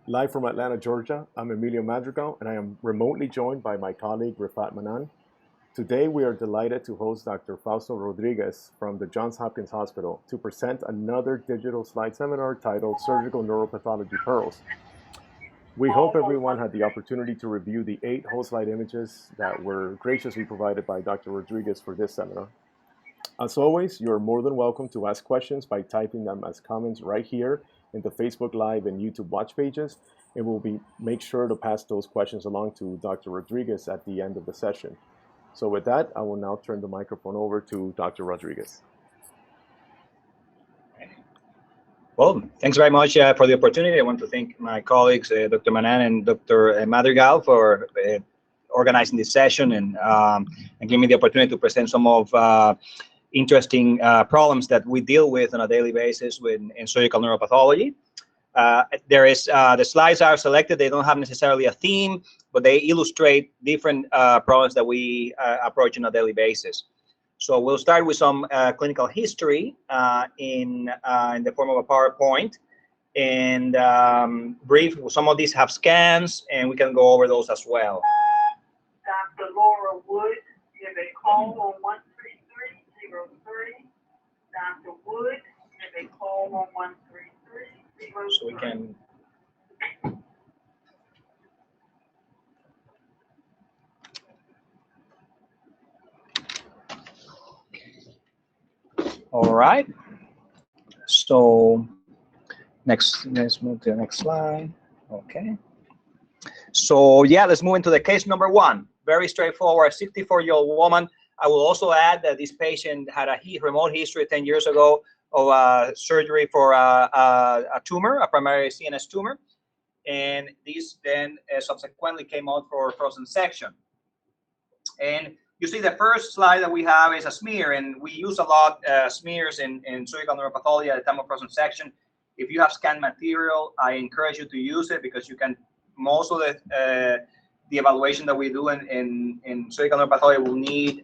Live from Atlanta, Georgia, I'm Emilio Madrigal, and I am remotely joined by my colleague, Rifat Manan. Today, we are delighted to host Dr. Fausto Rodriguez from the Johns Hopkins Hospital to present another digital slide seminar titled Surgical Neuropathology Pearls. We hope everyone had the opportunity to review the 8 whole slide images that were graciously provided by Dr. Rodriguez for this seminar. As always, you're more than welcome to ask questions by typing them as comments right here in the Facebook Live and YouTube watch pages, and we'll make sure to pass those questions along to Dr. Rodriguez at the end of the session. So with that, I will now turn the microphone over to Dr. Rodriguez. Well, thanks very much for the opportunity. I want to thank my colleagues, Dr. Manan and Dr. Madrigal, for organizing this session and giving me the opportunity to present some of interesting problems that we deal with on a daily basis in surgical neuropathology. The slides are selected. They don't have necessarily a theme, but they illustrate different problems that we approach on a daily basis. So we'll start with some clinical history in the form of a PowerPoint, and brief. Some of these have scans, and we can go over those as well. Dr. Laura Wood, you have a call on 13303. Dr. Wood, you have a call on 13303. So we can. All right. So let's move to the next slide. Okay. So yeah, let's move into the case number 1. Very straightforward, 64-year-old woman. I will also add that this patient had a remote history 10 years ago of surgery for a tumor, a primary CNS tumor, and this then subsequently came out for frozen section. And you see the first slide that we have is a smear, and we use a lot smears in surgical neuropathology at the time of frozen section. If you have scanned material, I encourage you to use it because you can, most of the evaluation that we do in surgical neuropathology will need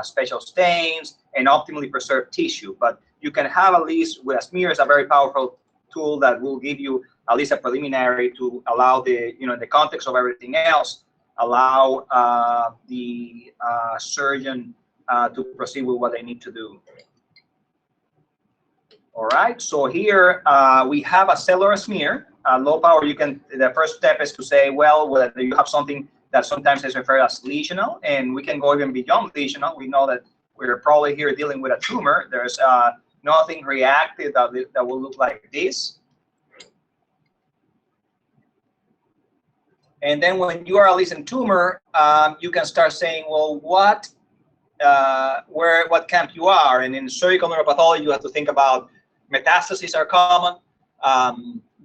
special stains and optimally preserved tissue. But you can have, at least with a smear, is a very powerful tool that will give you at least a preliminary to allow the, in the context of everything else, allow the surgeon to proceed with what they need to do. All right, so here we have a cellular smear, low power. The first step is to say, well, whether you have something that sometimes is referred as lesional, and we can go even beyond lesional. We know that we're probably here dealing with a tumor. There's nothing reactive that will look like this. And then when you are at least in tumor, you can start saying, well, what camp you are. And in surgical neuropathology, you have to think about metastases are common,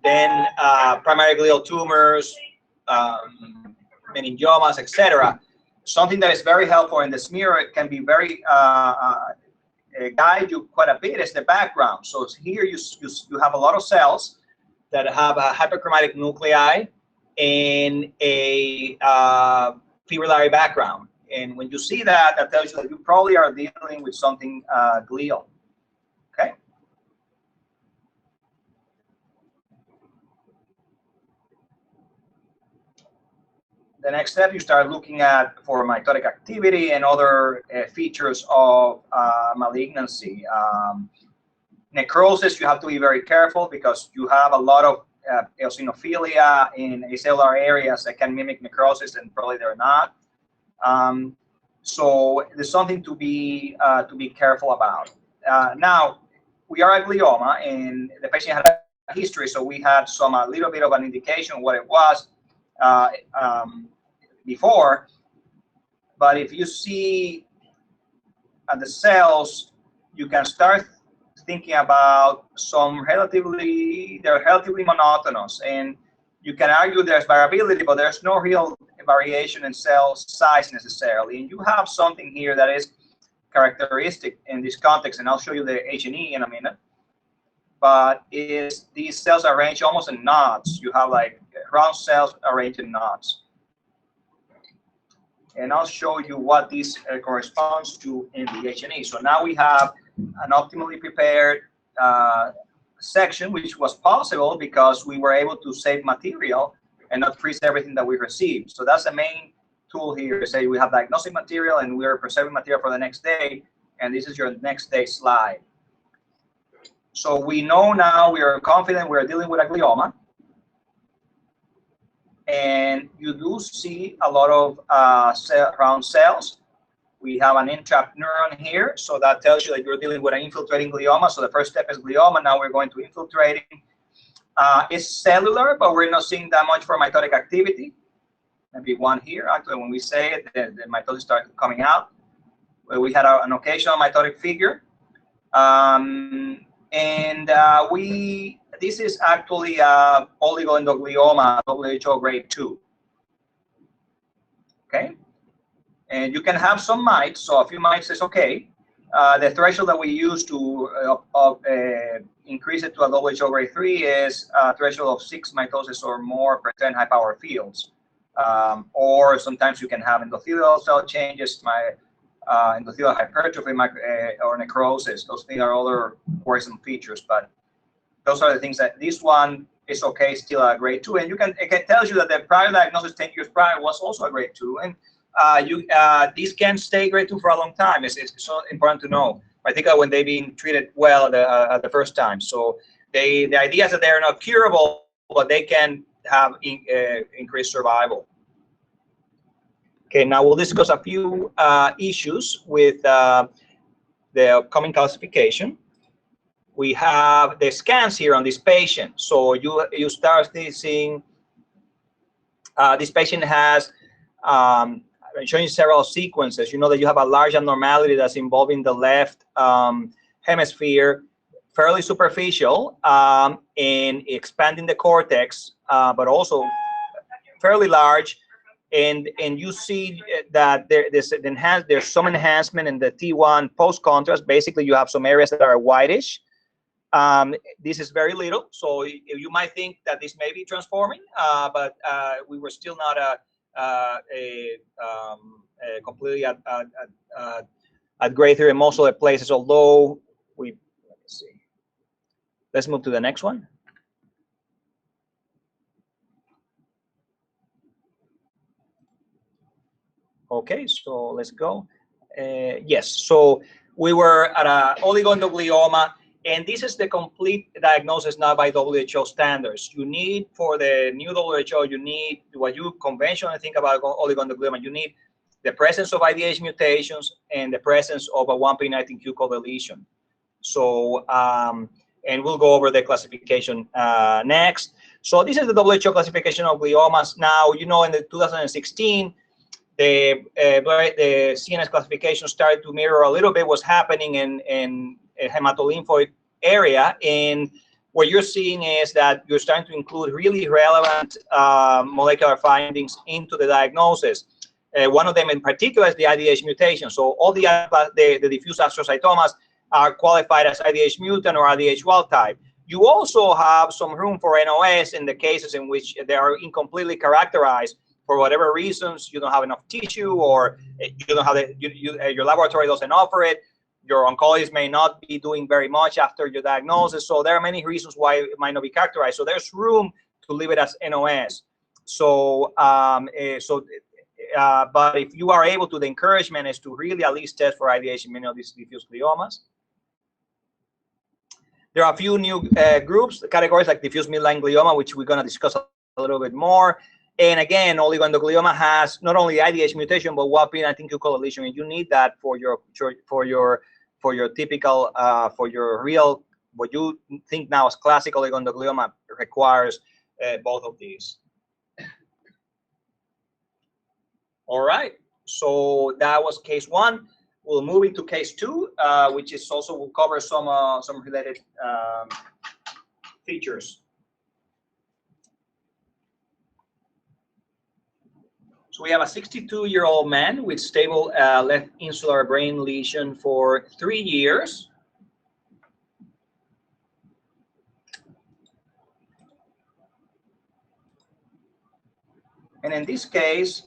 then primary glial tumors, meningiomas, etc. Something that is very helpful in the smear, it can be very guide you quite a bit, is the background. So here you have a lot of cells that have a hyperchromatic nuclei in a fibrillary background. And when you see that, that tells you that you probably are dealing with something glial. Okay. The next step, you start looking at for mitotic activity and other features of malignancy. Necrosis, you have to be very careful because you have a lot of eosinophilia in acellular areas that can mimic necrosis, and probably they're not. So there's something to be careful about. Now, we are a glioma, and the patient had a history, so we had a little bit of an indication of what it was before. But if you see the cells, you can start thinking about they're relatively monotonous, and you can argue there's variability, but there's no real variation in cell size necessarily. And you have something here that is characteristic in this context, and I'll show you the H&E in a minute. But these cells are arranged almost in knots. You have like round cells arranged in knots. And I'll show you what this corresponds to in the H&E. So now we have an optimally prepared section, which was possible because we were able to save material and not freeze everything that we received. So that's the main tool here. Say we have diagnostic material and we are preserving material for the next day, and this is your next day slide. So we know now, we are confident we are dealing with a glioma, and you do see a lot of round cells. We have an entrapped neuron here, so that tells you that you're dealing with an infiltrating glioma. So the first step is glioma. Now we're going to infiltrating. It's cellular, but we're not seeing that much for mitotic activity. Maybe one here. Actually, when we say it, the mitosis started coming out. We had an occasional mitotic figure. This is actually oligoendoglioma, WHO grade 2. Okay. And you can have some mites, so a few mites is okay. The threshold that we use to increase it to a WHO grade 3 is a threshold of 6 mitosis or more per 10 high power fields. Or sometimes you can have endothelial cell changes, endothelial hypertrophy or necrosis. Those things are other worrisome features, but those are the things that this one is okay, still a grade 2. And it tells you that the prior diagnosis 10 years prior was also a grade 2. And these can stay grade 2 for a long time. It's so important to know, particularly when they've been treated well at the first time. So the idea is that they're not curable, but they can have increased survival. Okay, now we'll discuss a few issues with the upcoming classification. We have the scans here on this patient. So you start seeing this patient has showing several sequences. You know that you have a large abnormality that's involving the left hemisphere, fairly superficial in expanding the cortex, but also fairly large. And you see that there's some enhancement in the T1 post contrast. Basically, you have some areas that are whitish. This is very little, so you might think that this may be transforming, but we were still not completely at grade 3 in most of the places. Although let's see. Let's move to the next one. Okay, so let's go. Yes, so we were at a oligoendoglioma, and this is the complete diagnosis now by WHO standards. You need, for the new WHO, you need what you conventionally think about oligoendoglioma. You need the presence of IDH mutations and the presence of a 1p19q co-deletion. So, and we'll go over the classification next. So this is the WHO classification of gliomas. Now, you know, in the 2016, the CNS classification started to mirror a little bit what's happening in hematolymphoid area, and what you're seeing is that you're starting to include really relevant molecular findings into the diagnosis. One of them in particular is the IDH mutation. So all the diffuse astrocytomas are qualified as IDH mutant or IDH wild type. You also have some room for NOS in the cases in which they are incompletely characterized. For whatever reasons, you don't have enough tissue, or you don't have your laboratory doesn't offer it. Your oncologist may not be doing very much after your diagnosis. So there are many reasons why it might not be characterized. So there's room to leave it as NOS. So, but if you are able to, the encouragement is to really at least test for IDH in many of these diffuse gliomas. There are a few new groups, categories like diffuse midline glioma, which we're going to discuss a little bit more. And again, oligoendoglioma has not only IDH mutation, but 1p19q co-deletion, and you need that for your typical, for your real, what you think now as classic oligoendoglioma requires both of these. All right, so that was case 1. We'll move into case 2, which is also will cover some related features. So we have a 62-year-old man with stable left insular brain lesion for 3 years. And in this case,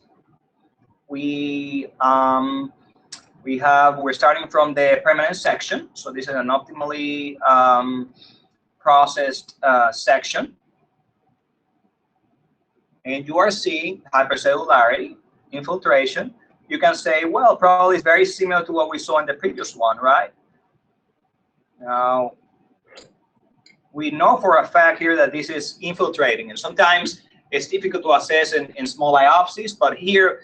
we're starting from the permanent section. So this is an optimally processed section, and you are seeing hypercellularity, infiltration, you can say, well, probably it's very similar to what we saw in the previous one, right? Now, we know for a fact here that this is infiltrating, and sometimes it's difficult to assess in small biopsies, but here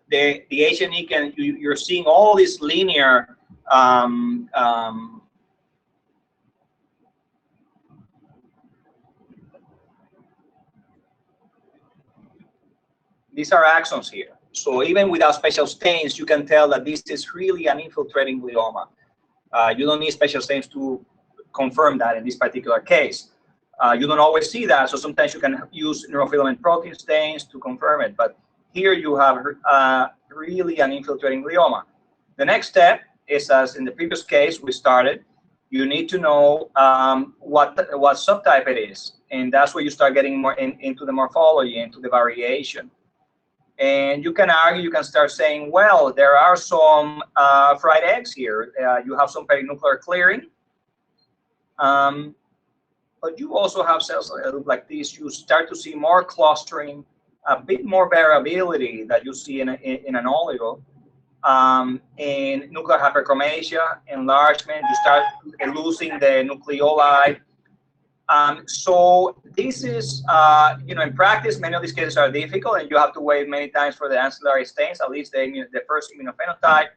the H&E you're seeing all these linear these are axons here. So even without special stains, you can tell that this is really an infiltrating glioma. You don't need special stains to confirm that in this particular case. You don't always see that, so sometimes you can use neurofilament protein stains to confirm it. But here you have really an infiltrating glioma. The next step is, as in the previous case we started, you need to know what subtype it is, and that's where you start getting more into the morphology, into the variation. And you can argue, you can start saying, well, there are some fried eggs here. You have some perinuclear clearing. But you also have cells that look like this. You start to see more clustering, a bit more variability that you see in an oligo. And nuclear hyperchromasia, enlargement, you start losing the nucleoli. So this is, in practice, many of these cases are difficult, and you have to wait many times for the ancillary stains, at least the first immunophenotype.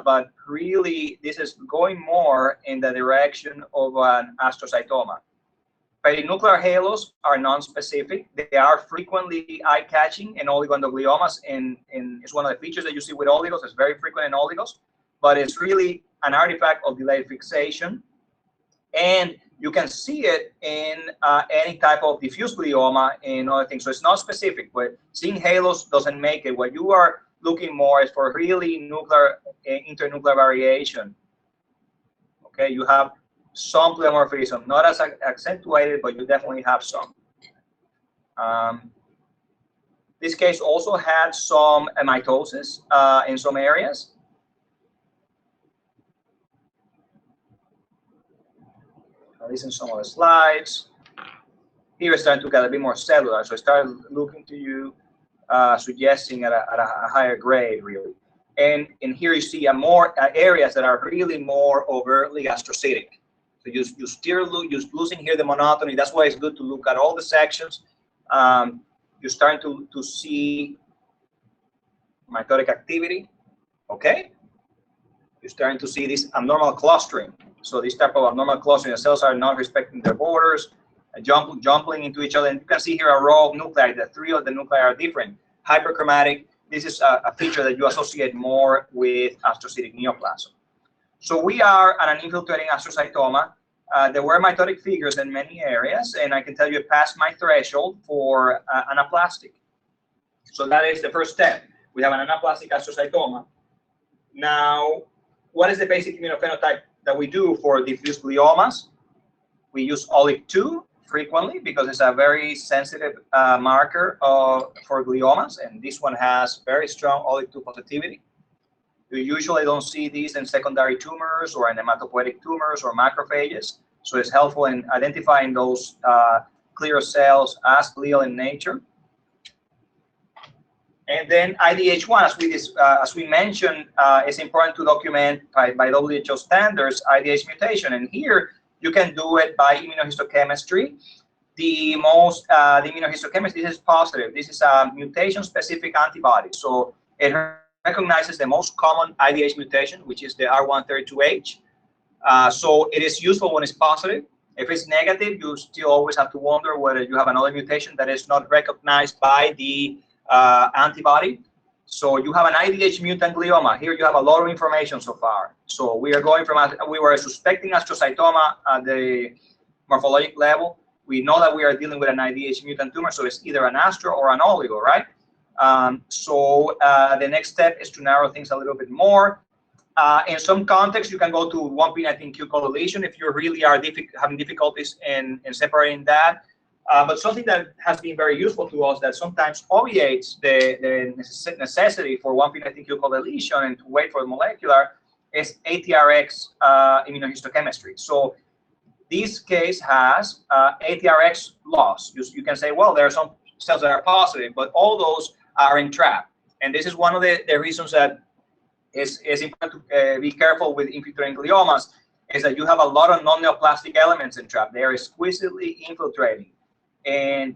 But really, this is going more in the direction of an astrocytoma. Perinuclear halos are non-specific. They are frequently eye-catching in oligoendogliomas, and it's one of the features that you see with oligos. It's very frequent in oligos, but it's really an artifact of delayed fixation. And you can see it in any type of diffuse glioma and other things. So it's not specific, but seeing halos doesn't make it. What you are looking more is for really nuclear, internuclear variation. Okay, you have some pleomorphism, not as accentuated, but you definitely have some. This case also had some mitosis in some areas. At least in some of the slides. Here it's starting to get a bit more cellular, so I started looking to you, suggesting at a higher grade, really. And here you see more areas that are really more overtly astrocytic. So you're losing here the monotony. That's why it's good to look at all the sections. You're starting to see mitotic activity, okay? You're starting to see this abnormal clustering. So this type of abnormal clustering, the cells are not respecting their borders, jumping into each other. And you can see here a row of nuclei. The three of the nuclei are different. Hyperchromatic. This is a feature that you associate more with astrocytic neoplasm. So we are at an infiltrating astrocytoma. There were mitotic figures in many areas, and I can tell you it passed my threshold for anaplastic. So that is the first step. We have an anaplastic astrocytoma. Now, what is the basic immunophenotype that we do for diffuse gliomas? We use OLIG2 frequently because it's a very sensitive marker for gliomas, and this one has very strong OLIG2 positivity. You usually don't see these in secondary tumors or in hematopoietic tumors or macrophages, so it's helpful in identifying those clear cells as glial in nature. And then IDH1, as we mentioned, it's important to document by WHO standards IDH mutation. And here you can do it by immunohistochemistry. The immunohistochemistry, this is positive. This is a mutation-specific antibody. So it recognizes the most common IDH mutation, which is the R132H. So it is useful when it's positive. If it's negative, you still always have to wonder whether you have another mutation that is not recognized by the antibody. So you have an IDH mutant glioma. Here you have a lot of information so far. So we are going from, we were suspecting astrocytoma at the morphologic level. We know that we are dealing with an IDH mutant tumor, so it's either an astro or an oligo, right? The next step is to narrow things a little bit more. In some contexts, you can go to 1p19q co-deletion if you really are having difficulties in separating that. But something that has been very useful to us that sometimes obviates the necessity for 1p19q co-deletion and to wait for the molecular is ATRX immunohistochemistry. So this case has ATRX loss. You can say, well, there are some cells that are positive, but all those are entrapped. And this is one of the reasons that is important to be careful with infiltrating gliomas, is that you have a lot of non-neoplastic elements entrapped. They are exquisitely infiltrating.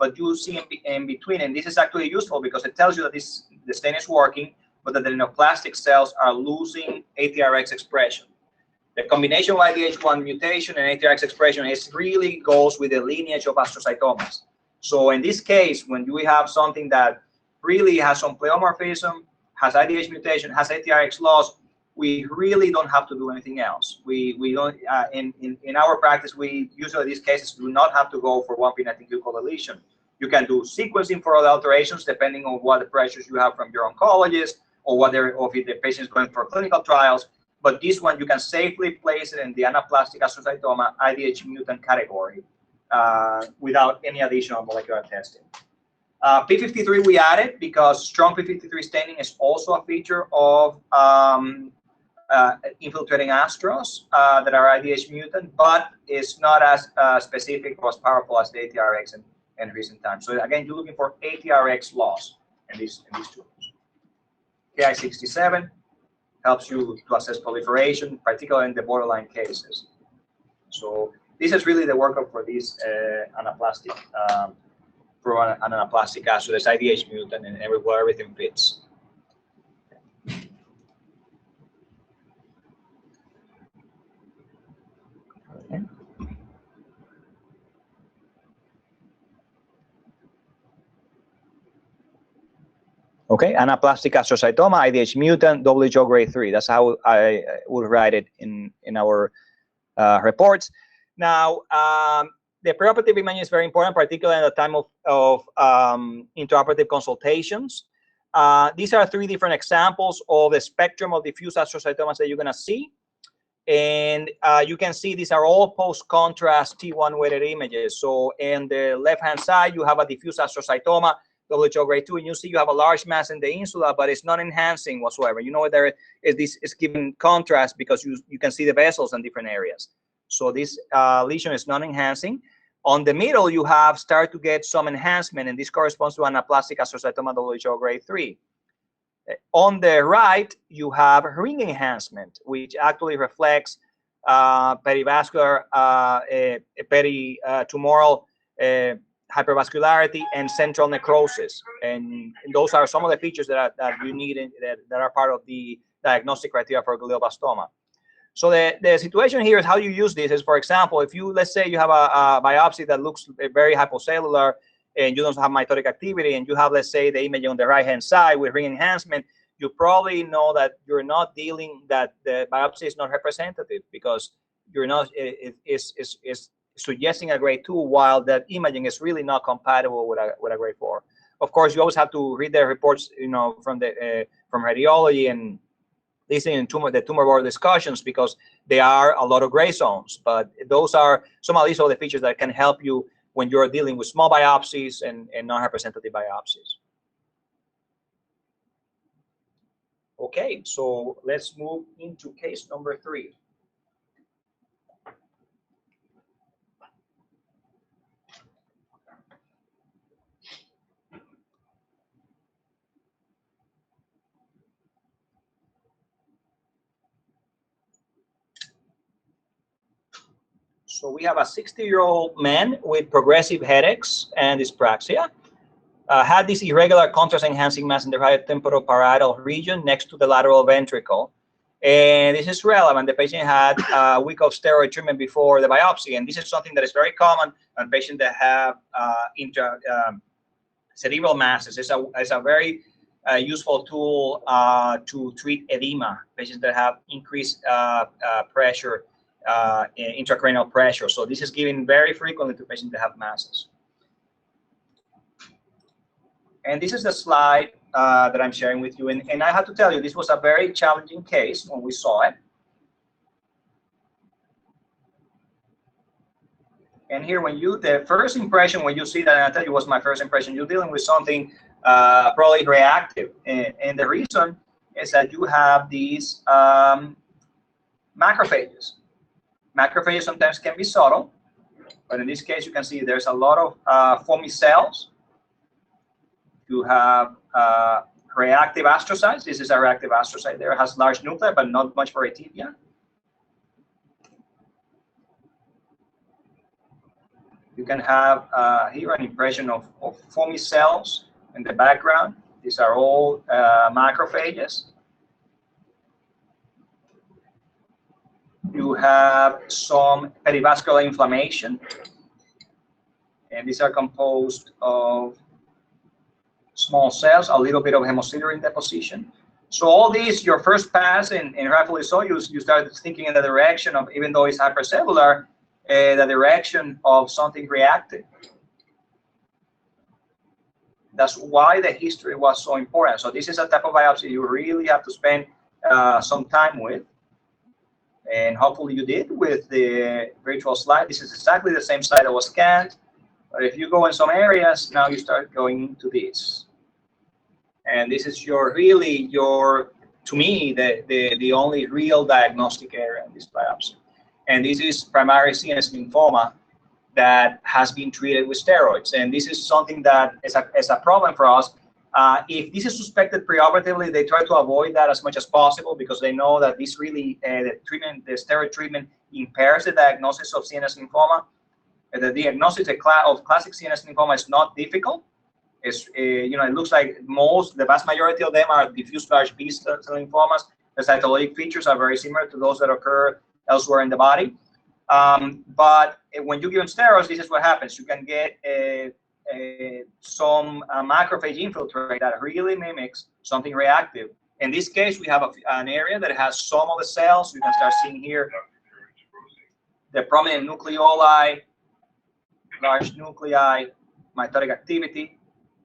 But you see in between, and this is actually useful because it tells you that the stain is working, but that the neoplastic cells are losing ATRX expression. The combination of IDH1 mutation and ATRX expression really goes with the lineage of astrocytomas. So in this case, when we have something that really has some pleomorphism, has IDH mutation, has ATRX loss, we really don't have to do anything else. We don't in our practice, we usually these cases do not have to go for one phenotypic deletion. You can do sequencing for other alterations depending on what the pressures you have from your oncologist or if the patient is going for clinical trials. But this one, you can safely place it in the anaplastic astrocytoma IDH mutant category without any additional molecular testing. P53 we added because strong P53 staining is also a feature of infiltrating astros that are IDH mutant, but it's not as specific or as powerful as the ATRX in recent times. So again, you're looking for ATRX loss in these tumors. Ki67 helps you to assess proliferation, particularly in the borderline cases. So this is really the workup for this anaplastic, for an anaplastic astro. There's IDH mutant and where everything fits. Okay. Okay, anaplastic astrocytoma, IDH mutant, WHO grade 3. That's how I would write it in our reports. Now, the preoperative imaging is very important, particularly at the time of intraoperative consultations. These are 3 different examples of the spectrum of diffuse astrocytomas that you're going to see. And you can see these are all post-contrast T1 weighted images. So in the left-hand side, you have a diffuse astrocytoma, WHO grade 2, and you see you have a large mass in the insula, but it's not enhancing whatsoever. You know, there is this is giving contrast because you can see the vessels in different areas. So this lesion is not enhancing. On the middle, you have started to get some enhancement, and this corresponds to anaplastic astrocytoma WHO grade 3. On the right, you have ring enhancement, which actually reflects perivascular, peritumoral hypervascularity and central necrosis, and those are some of the features that you need that are part of the diagnostic criteria for glioblastoma. So the situation here is how you use this is, for example, if you, let's say you have a biopsy that looks very hypocellular and you don't have mitotic activity, and you have, let's say, the image on the right-hand side with ring enhancement, you probably know that you're not dealing, that the biopsy is not representative because you're not, is suggesting a grade 2, while that imaging is really not compatible with a grade 4. Of course, you always have to read the reports, you know, from radiology and listening to the tumor board discussions, because there are a lot of gray zones. But those are some of these are the features that can help you when you're dealing with small biopsies and non-representative biopsies. Okay, so let's move into case number 3. So we have a 60-year-old man with progressive headaches and dyspraxia. Had this irregular contrast-enhancing mass in the right temporoparietal region next to the lateral ventricle. And this is relevant. The patient had a week of steroid treatment before the biopsy. And this is something that is very common on patients that have cerebral masses. It's a very useful tool to treat edema, patients that have increased pressure, intracranial pressure. So this is given very frequently to patients that have masses. And this is the slide that I'm sharing with you. And I have to tell you, this was a very challenging case when we saw it. And here, the first impression when you see that, and I tell you was my first impression, you're dealing with something probably reactive. And the reason is that you have these macrophages. Macrophages sometimes can be subtle, But in this case, you can see there's a lot of foamy cells. You have reactive astrocytes. This is a reactive astrocyte there. It has large nuclei, but not much varietipia. You can have here an impression of foamy cells in the background. These are all macrophages. You have some perivascular inflammation, and these are composed of small cells, a little bit of hemosiderin deposition. So all these, your first pass, and rightfully so, you start thinking in the direction of, even though it's hypercellular, the direction of something reactive. That's why the history was so important. So this is a type of biopsy you really have to spend some time with. And hopefully you did with the virtual slide. This is exactly the same slide that was scanned. But if you go in some areas, now you start going into this. And this is to me, the only real diagnostic area in this biopsy. And this is primary CNS lymphoma that has been treated with steroids. And this is something that is a problem for us. If this is suspected preoperatively, they try to avoid that as much as possible because they know that this really, the steroid treatment impairs the diagnosis of CNS lymphoma. The diagnosis of classic CNS lymphoma is not difficult. It's, it looks like the vast majority of them are diffuse large B-cell lymphomas. The cytologic features are very similar to those that occur elsewhere in the body. But when you give them steroids, this is what happens. You can get some macrophage infiltrate that really mimics something reactive. In this case, we have an area that has some of the cells. You can start seeing here the prominent nucleoli, large nuclei, mitotic activity.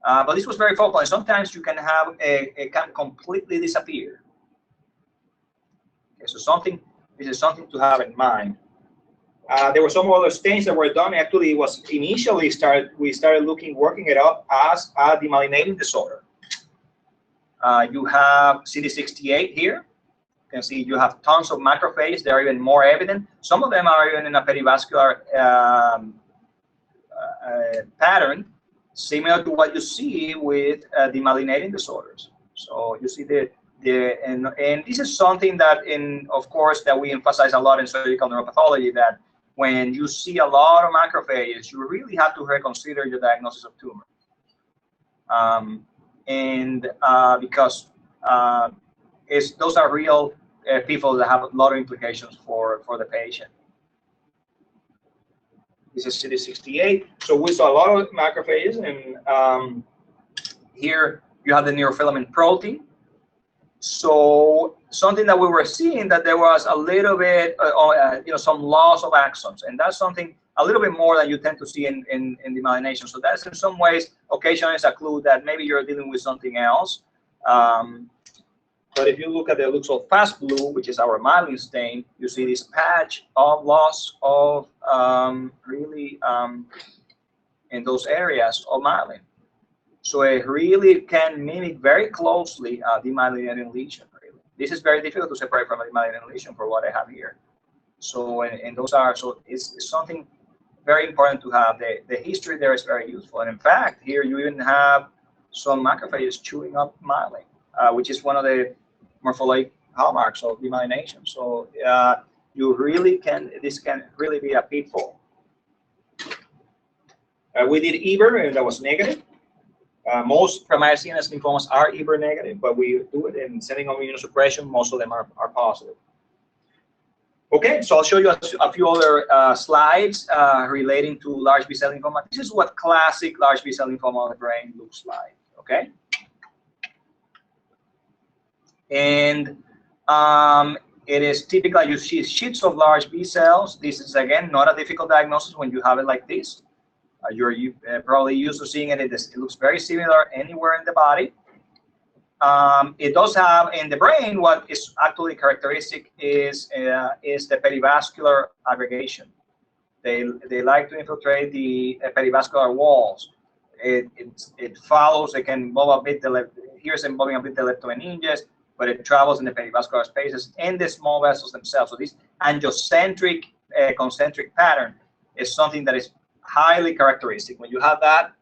But this was very focal, and sometimes you can have it can completely disappear. Okay, so this is something to have in mind. There were some other stains that were done. Actually, it was initially we started working it up as a demyelinating disorder. You have CD68 here. You can see you have tons of macrophages. They're even more evident. Some of them are even in a perivascular pattern, similar to what you see with demyelinating disorders. So you see and this is something that of course that we emphasize a lot in surgical neuropathology, that when you see a lot of macrophages, you really have to reconsider your diagnosis of tumor. Because those are real people that have a lot of implications for the patient. This is CD68. So we saw a lot of macrophages, and here you have the neurofilament protein. So something that we were seeing, that there was a little bit, some loss of axons, and that's something a little bit more than you tend to see in demyelination. So that's in some ways, occasionally is a clue that maybe you're dealing with something else. But if you look at the Luxol fast blue, which is our myelin stain, you see this patch of loss of in those areas of myelin. So it really can mimic very closely a demyelinating lesion. Really, this is very difficult to separate from a demyelinating lesion for what I have here. So it's something very important to have. The history there is very useful, and in fact, here you even have some macrophages chewing up myelin, which is one of the morphologic hallmarks of demyelination. So this can really be a pitfall. We did EBER, and that was negative. Most primary CNS lymphomas are EBER negative, but we do it in setting of immunosuppression. Most of them are positive. Okay, so I'll show you a few other slides relating to large B-cell lymphoma. This is what classic large B-cell lymphoma of the brain looks like. Okay, and it is typical. You see sheets of large B cells. This is again not a difficult diagnosis when you have it like this. You're probably used to seeing it. It looks very similar anywhere in the body. It does have in the brain what is actually characteristic is the perivascular aggregation. They like to infiltrate the perivascular walls. It follows. It can involve a bit here's involving a bit the leptomeninges, but it travels in the perivascular spaces and the small vessels themselves. So this angiocentric concentric pattern is something that is highly characteristic. When you have that,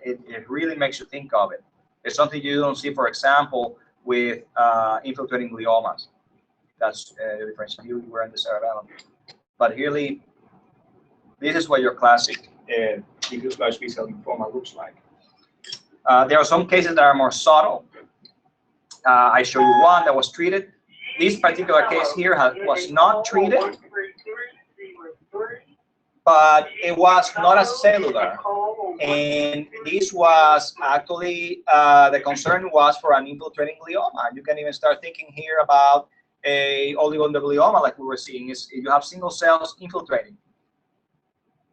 it really makes you think of it. It's something you don't see, for example, with infiltrating gliomas. That's the difference. You were in the cerebellum. But really, this is what your classic diffuse large B-cell lymphoma looks like. There are some cases that are more subtle. I show you one that was treated. This particular case here was not treated, but it was not as cellular. And this was actually, the concern was for an infiltrating glioma. You can even start thinking here about a oligodendroglioma like we were seeing, is if you have single cells infiltrating.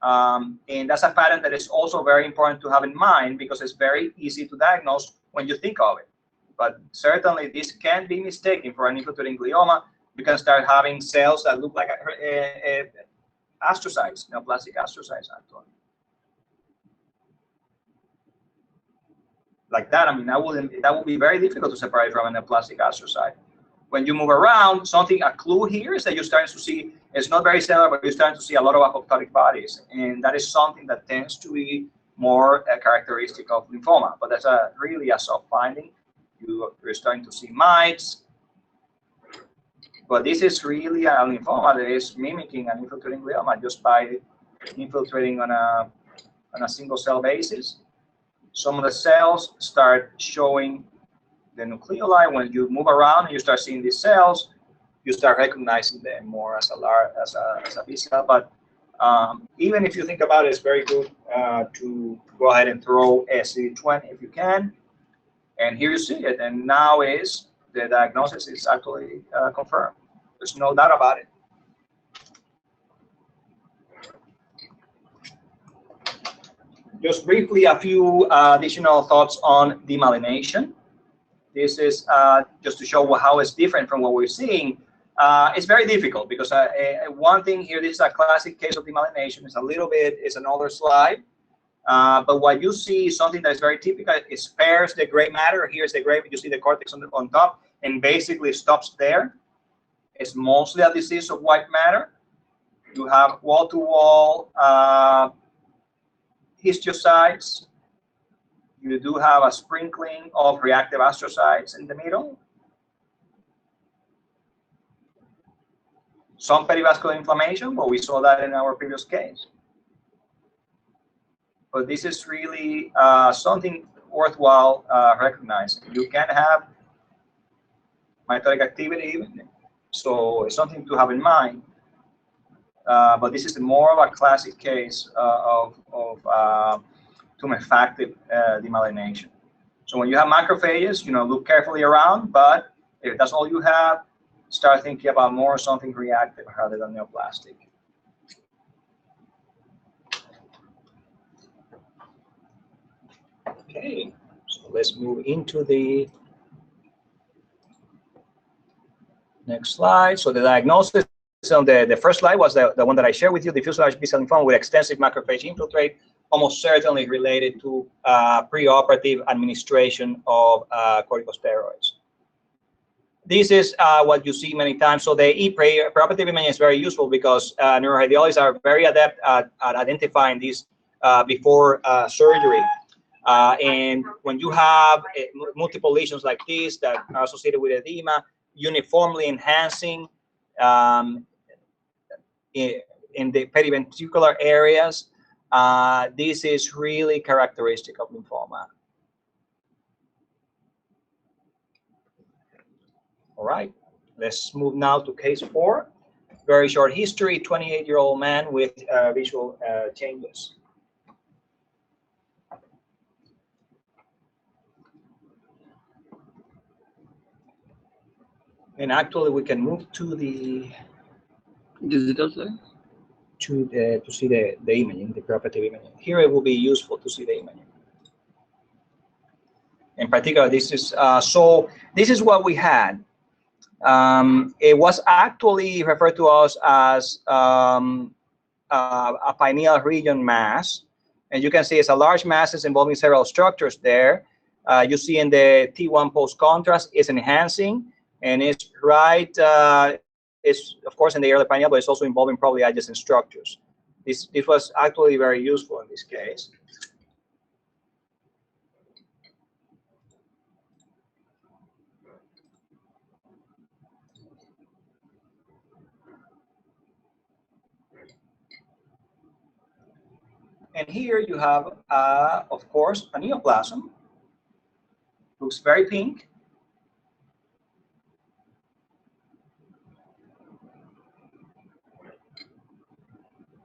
And that's a pattern that is also very important to have in mind because it's very easy to diagnose when you think of it. But certainly this can be mistaken for an infiltrating glioma. You can start having cells that look like astrocytes, neoplastic astrocytes actually. Like that, I mean, that would be very difficult to separate from a neoplastic astrocyte. When you move around, a clue here is that you're starting to see, it's not very cellular, but you're starting to see a lot of apoptotic bodies. And that is something that tends to be more characteristic of lymphoma. But that's really a soft finding. You're starting to see mites. But this is really a lymphoma that is mimicking an infiltrating glioma just by infiltrating on a single cell basis. Some of the cells start showing the nucleoli. When you move around and you start seeing these cells, you start recognizing them more as a B cell. But even if you think about it, it's very good to go ahead and throw a CD20 if you can. And here you see it. And now the diagnosis is actually confirmed. There's no doubt about it. Just briefly, a few additional thoughts on demyelination. This is just to show how it's different from what we're seeing. It's very difficult because one thing here, this is a classic case of demyelination. It's an older slide. But what you see is something that is very typical. It spares the gray matter. Here's the gray, you see the cortex on top, and basically stops there. It's mostly a disease of white matter. You have wall-to-wall histiocytes. You do have a sprinkling of reactive astrocytes in the middle. Some perivascular inflammation, but we saw that in our previous case. But this is really something worthwhile recognizing. You can have mitotic activity even, so it's something to have in mind. But this is more of a classic case of tumefactive demyelination. So when you have macrophages, look carefully around, but if that's all you have, start thinking about more something reactive rather than neoplastic. Okay, so let's move into the next slide. So the diagnosis on the first slide was the one that I shared with you, diffuse large B-cell lymphoma with extensive macrophage infiltrate, almost certainly related to preoperative administration of corticosteroids. This is what you see many times. So the preoperative imaging is very useful because neuroradiologists are very adept at identifying these before surgery. And when you have multiple lesions like this that are associated with edema, uniformly enhancing in the periventricular areas, this is really characteristic of lymphoma. All right, let's move now to case 4. Very short history, 28-year-old man with visual changes. And actually, we can move to the digital slide to see the imaging, the preoperative imaging. Here it will be useful to see the imaging. In particular, this is so. This is what we had. It was actually referred to us as a pineal region mass, and you can see it's a large masses involving several structures there. You see in the T1 post contrast is enhancing. And it's right, it's of course in the early pineal, but it's also involving probably adjacent structures. This was actually very useful in this case. And here you have, of course, a neoplasm. Looks very pink.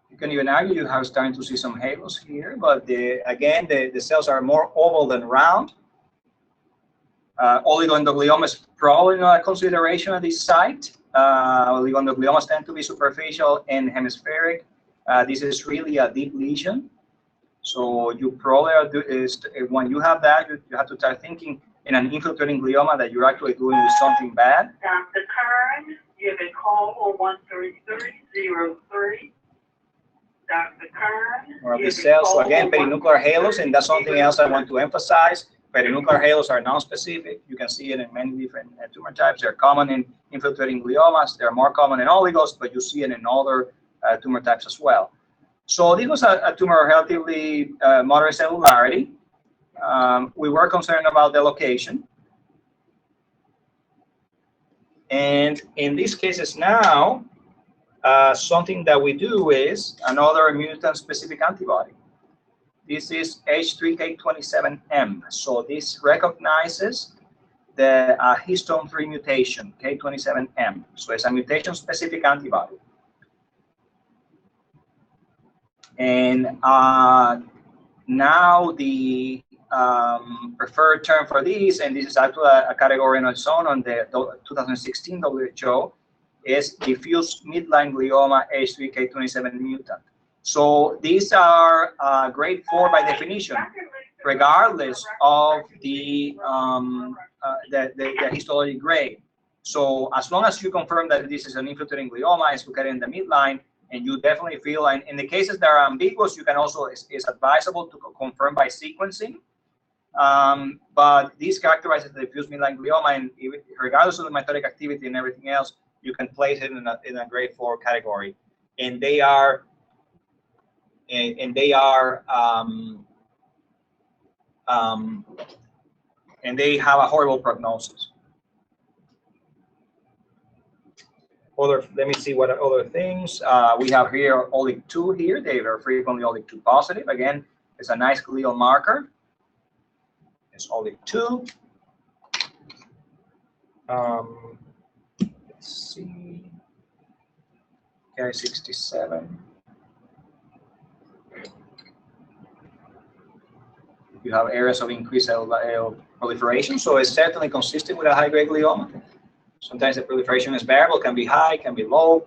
You can even argue you are starting to see some halos here, but again, the cells are more oval than round. Oligoendoglioma is probably not a consideration at this site. Oligoendogliomas tend to be superficial and hemispheric. This is really a deep lesion. So you probably when you have that, you have to start thinking in an infiltrating glioma that you're actually doing with something bad. Dr. Kern, you can call on 13303. Dr. Kern. Or the cells, so again, perinuclear halos, and that's something else I want to emphasize. Perinuclear halos are non-specific. You can see it in many different tumor types. They're common in infiltrating gliomas. They're more common in oligos, but you see it in other tumor types as well. So this was a tumor relatively moderate cellularity. We were concerned about the location. And in these cases now, something that we do is another mutant-specific antibody. This is H3K27M. So this recognizes the histone 3 mutation, K27M. So it's a mutation-specific antibody. And now the preferred term for this, and this is actually a category on its own on the 2016 WHO, is diffuse midline glioma H3K27 mutant. So these are grade 4 by definition, regardless of the histology grade. So as long as you confirm that this is an infiltrating glioma, it's located in the midline, and you definitely feel, and in the cases that are ambiguous, you can also, it's advisable to confirm by sequencing. But this characterizes the diffuse midline glioma, and regardless of the mitotic activity and everything else, you can place it in a grade 4 category. And they are, and they have a horrible prognosis. Let me see what other things. We have here OLIG2 here. They are frequently OLIG2 positive. Again, it's a nice glial marker. It's OLIG2. Let's see. K67. You have areas of increased cell proliferation, so it's certainly consistent with a high-grade glioma. Sometimes the proliferation is variable, can be high, can be low.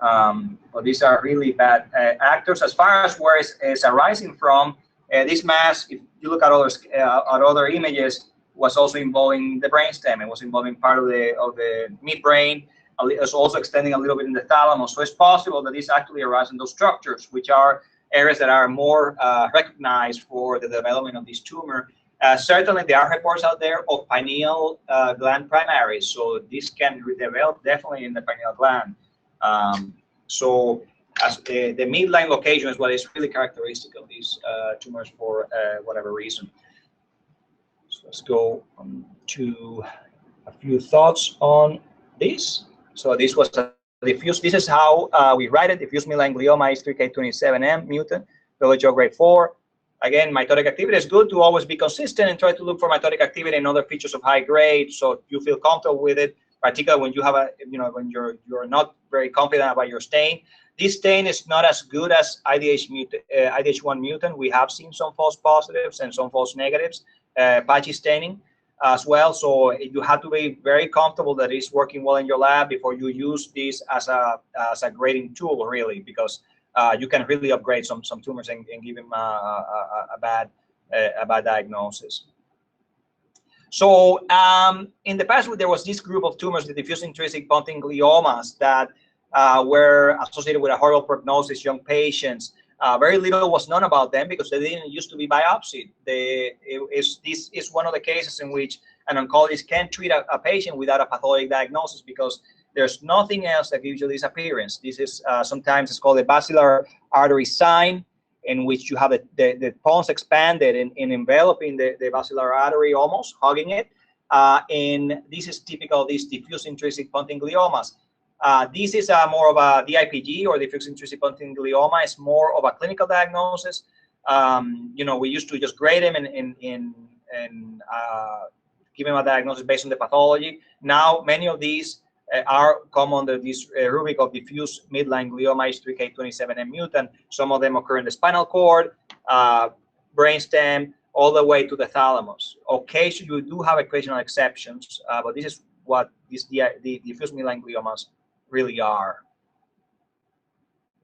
But these are really bad actors. As far as where it's arising from, this mass, if you look at other images, was also involving the brainstem. It was involving part of the midbrain. It's also extending a little bit in the thalamus. So it's possible that this actually arises in those structures, which are areas that are more recognized for the development of this tumor. Certainly, there are reports out there of pineal gland primaries, so this can develop definitely in the pineal gland. So, as the midline location is what is really characteristic of these tumors for whatever reason. So let's go to a few thoughts on this. So this was a diffuse. This is how we write it: diffuse midline glioma H3K27M mutant, WHO grade 4. Again, mitotic activity is good to always be consistent and try to look for mitotic activity and other features of high grade, so you feel comfortable with it, particularly when you have when you're not very confident about your stain. This stain is not as good as IDH1 mutant. We have seen some false positives and some false negatives, patchy staining as well. So you have to be very comfortable that it's working well in your lab before you use this as a grading tool, really, because you can really upgrade some tumors and give them a bad diagnosis. So in the past, there was this group of tumors, the diffuse intrinsic pontine gliomas, that were associated with a horrible prognosis, young patients. Very little was known about them because they didn't used to be biopsied. This is one of the cases in which an oncologist can't treat a patient without a pathologic diagnosis, because There's nothing else that gives you this appearance. This is sometimes it's called a basilar artery sign, in which you have the pons expanded and enveloping the basilar artery, almost hugging it. And this is typical of these diffuse intrinsic pontine gliomas. This is more of a DIPG, or diffuse intrinsic pontine glioma. It's more of a clinical diagnosis. You know, we used to just grade them and give them a diagnosis based on the pathology. Now, many of these come under this rubric of diffuse midline glioma H3K27M mutant. Some of them occur in the spinal cord, brainstem, all the way to the thalamus. Occasionally, you do have occasional exceptions, but this is what the diffuse midline gliomas really are.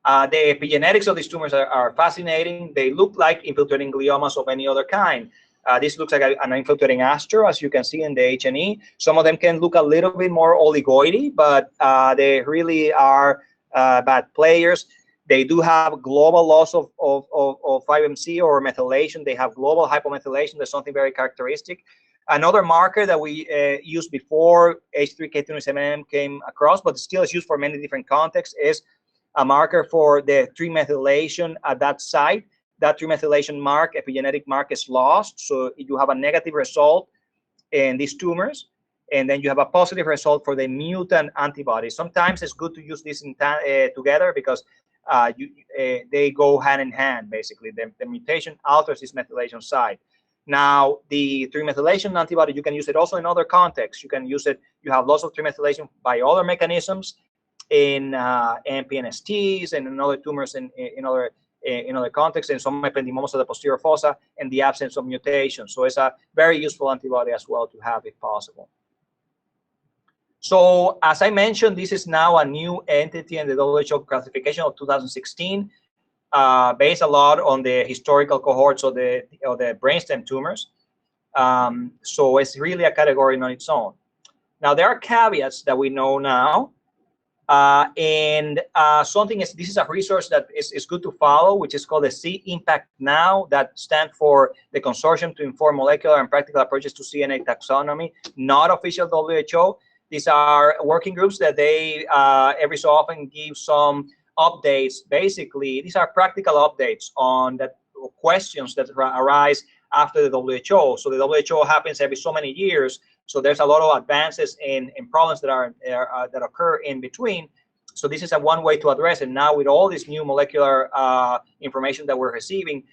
The epigenetics of these tumors are fascinating. They look like infiltrating gliomas of any other kind. This looks like an infiltrating aster, as you can see in the H&E. Some of them can look a little bit more oligoidy, but they really are bad players. They do have global loss of 5-MC or methylation. They have global hypomethylation. That's something very characteristic. Another marker that we used before H3K27M came across, but still is used for many different contexts, is a marker for the trimethylation at that site. That trimethylation mark, epigenetic mark, is lost. So you have a negative result in these tumors, and then you have a positive result for the mutant antibody. Sometimes it's good to use this together, because they go hand in hand, basically. The mutation alters this methylation site. Now, the trimethylation antibody, you can use it also in other contexts. You can use it, you have loss of trimethylation by other mechanisms in MPNSTs and in other tumors in other contexts, and some ependymomas of the posterior fossa, and the absence of mutation. So it's a very useful antibody as well to have if possible. So as I mentioned, this is now a new entity in the WHO classification of 2016, based a lot on the historical cohorts of the brainstem tumors. So it's really a category on its own. Now, there are caveats that we know now. This is a resource that is good to follow, which is called the C-Impact Now, that stands for the Consortium to Inform Molecular and Practical Approaches to CNA Taxonomy, not official WHO. These are working groups that they every so often give some updates. Basically, these are practical updates on that questions that arise after the WHO. So the WHO happens every so many years. So there's a lot of advances in problems that occur in between. So this is one way to address it. Now, with all this new molecular information that we're receiving,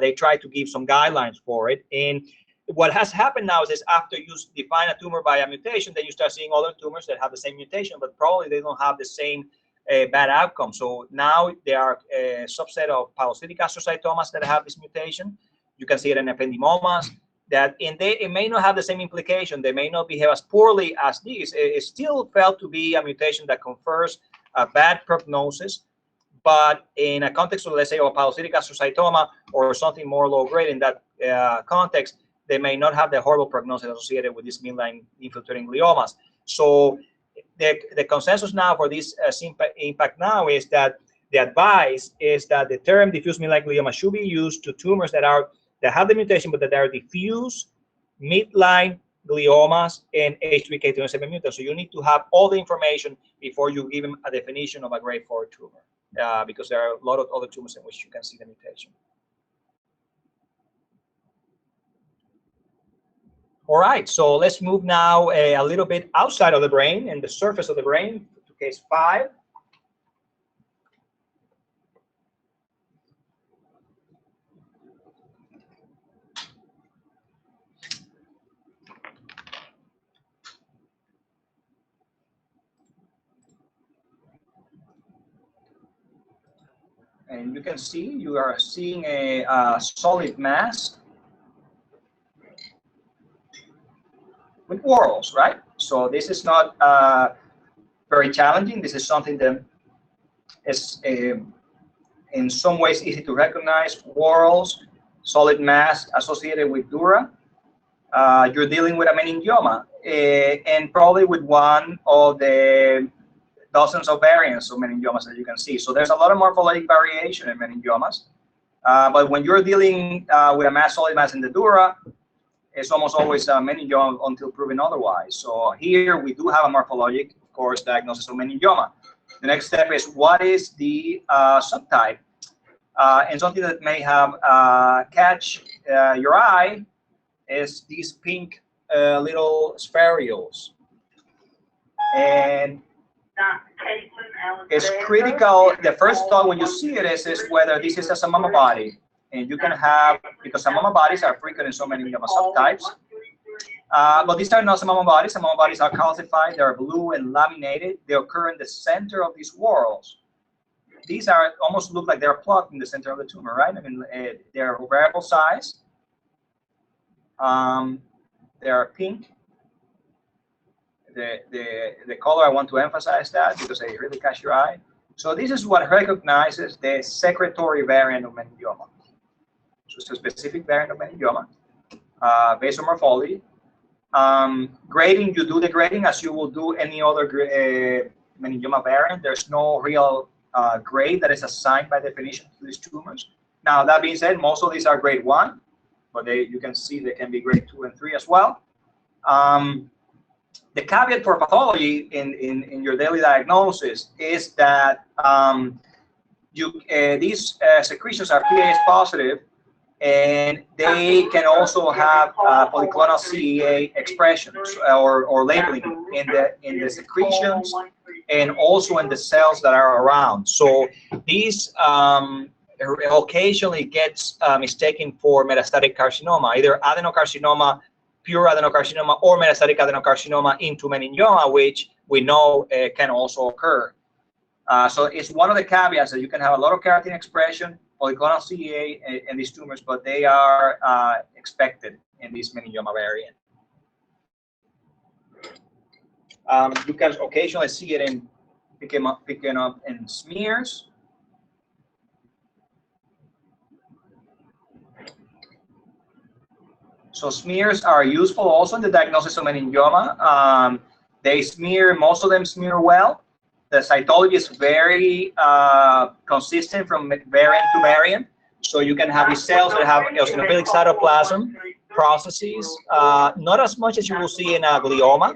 they try to give some guidelines for it. And what has happened now is after you define a tumor by a mutation, then you start seeing other tumors that have the same mutation, but probably they don't have the same bad outcome. So now there are a subset of pilocytic astrocytomas that have this mutation. You can see it in ependymomas. That it may not have the same implication. They may not behave as poorly as these. It's still felt to be a mutation that confers a bad prognosis. But in a context of, let's say, a pilocytic astrocytoma or something more low grade in that context, they may not have the horrible prognosis associated with these midline infiltrating gliomas. So the consensus now for this impact now is that the advice is that the term diffuse midline glioma should be used to tumors that have the mutation, but that are diffuse midline gliomas and H3K27 mutant. So you need to have all the information before you give them a definition of a grade 4 tumor, because there are a lot of other tumors in which you can see the mutation. All right, so let's move now a little bit outside of the brain and the surface of the brain to case 5. And you can see, you are seeing a solid mass with whorls, right? So this is not very challenging. This is something that is in some ways easy to recognize. Whorls, solid mass associated with dura. You're dealing with a meningioma, and probably with one of the dozens of variants of meningiomas that you can see. So there's a lot of morphologic variation in meningiomas. But when you're dealing with a solid mass in the dura, it's almost always a meningioma until proven otherwise. So here we do have a morphologic, of course, diagnosis of meningioma. The next step is what is the subtype? And something that may have catch your eye is these pink little spherules. And it's critical. The first thought when you see it is whether this is a samoma body. And you can have, because samoma bodies are frequent in so many meningioma subtypes. But these are not samoma bodies. Samoma bodies are calcified. They're blue and laminated. They occur in the center of these whorls. These are almost look like they're plugged in the center of the tumor, right? I mean, they're variable size. They're pink. The color, I want to emphasize that because they really catch your eye. So this is what recognizes the secretory variant of meningioma. So it's a specific variant of meningioma based on morphology. Grading, you do the grading as you will do any other meningioma variant. There's no real grade that is assigned by definition to these tumors. Now, that being said, most of these are grade 1, but you can see they can be grade 2 and 3 as well. The caveat for pathology in your daily diagnosis is that these secretions are PAS positive, and they can also have polyclonal CEA expressions or labeling in the secretions and also in the cells that are around. So these occasionally gets mistaken for metastatic carcinoma, either adenocarcinoma, pure adenocarcinoma, or metastatic adenocarcinoma into meningioma, which we know can also occur. So it's one of the caveats that you can have a lot of keratin expression, polyclonal CEA in these tumors, but they are expected in this meningioma variant. You can occasionally see it in picking up in smears. So smears are useful also in the diagnosis of meningioma. They smear, most of them smear well. The cytology is very consistent from variant to variant. So you can have these cells that have eosinophilic cytoplasm processes, not as much as you will see in a glioma.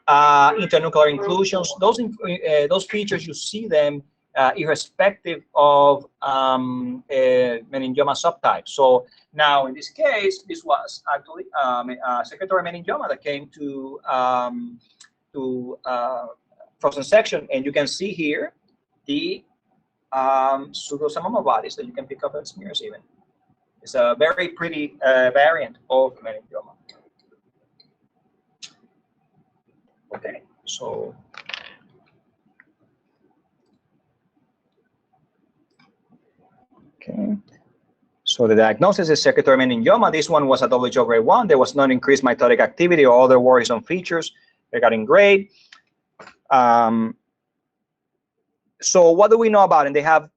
Internuclear inclusions, those features, you see them irrespective of meningioma subtype. So now in this case, this was actually secretory meningioma that came to frozen section, and you can see here the pseudosamoma bodies that you can pick up in smears even. It's a very pretty variant of meningioma. Okay, so so the diagnosis is secretory meningioma. This one was a WHO grade 1. There was not increased mitotic activity or other worrisome features regarding grade. So what do we know about it? They have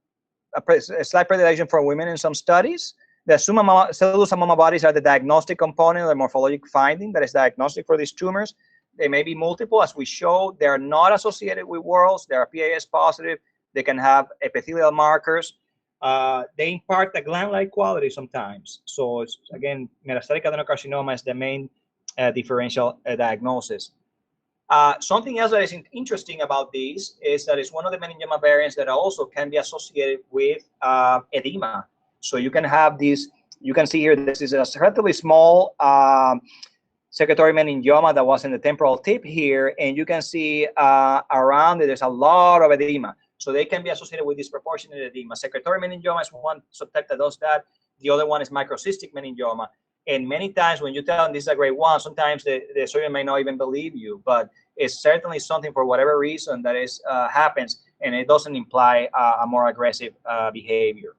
a slight predilection for women in some studies. The pseudosamoma bodies are the diagnostic component of the morphologic finding that is diagnostic for these tumors. They may be multiple, as we showed. They are not associated with whorls. They are PAS positive. They can have epithelial markers. They impart a gland-like quality sometimes. So it's, again, metastatic adenocarcinoma is the main differential diagnosis. Something else that is interesting about these is that it's one of the meningioma variants that also can be associated with edema. So you can have these, you can see here, this is a relatively small secretory meningioma that was in the temporal tip here, and you can see around it, there's a lot of edema. So they can be associated with disproportionate edema. Secretory meningioma is one subtype that does that. The other one is microcystic meningioma. And many times when you tell them this is a grade 1, sometimes the surgeon may not even believe you, but it's certainly something for whatever reason that is happens, and it doesn't imply a more aggressive behavior.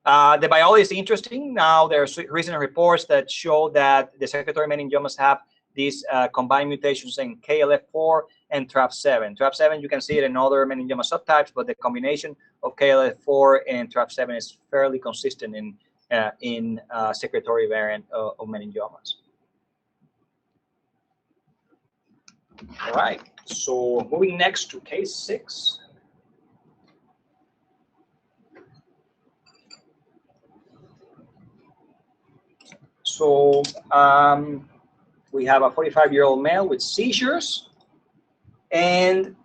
The biology is interesting. Now there's recent reports that show that the secretory meningiomas have these combined mutations in KLF4 and TRAP7. TRAP7, you can see it in other meningioma subtypes, but the combination of KLF4 and TRAP7 is fairly consistent in secretory variant of meningiomas. All right, so moving next to case 6. So we have a 45-year-old male with seizures. And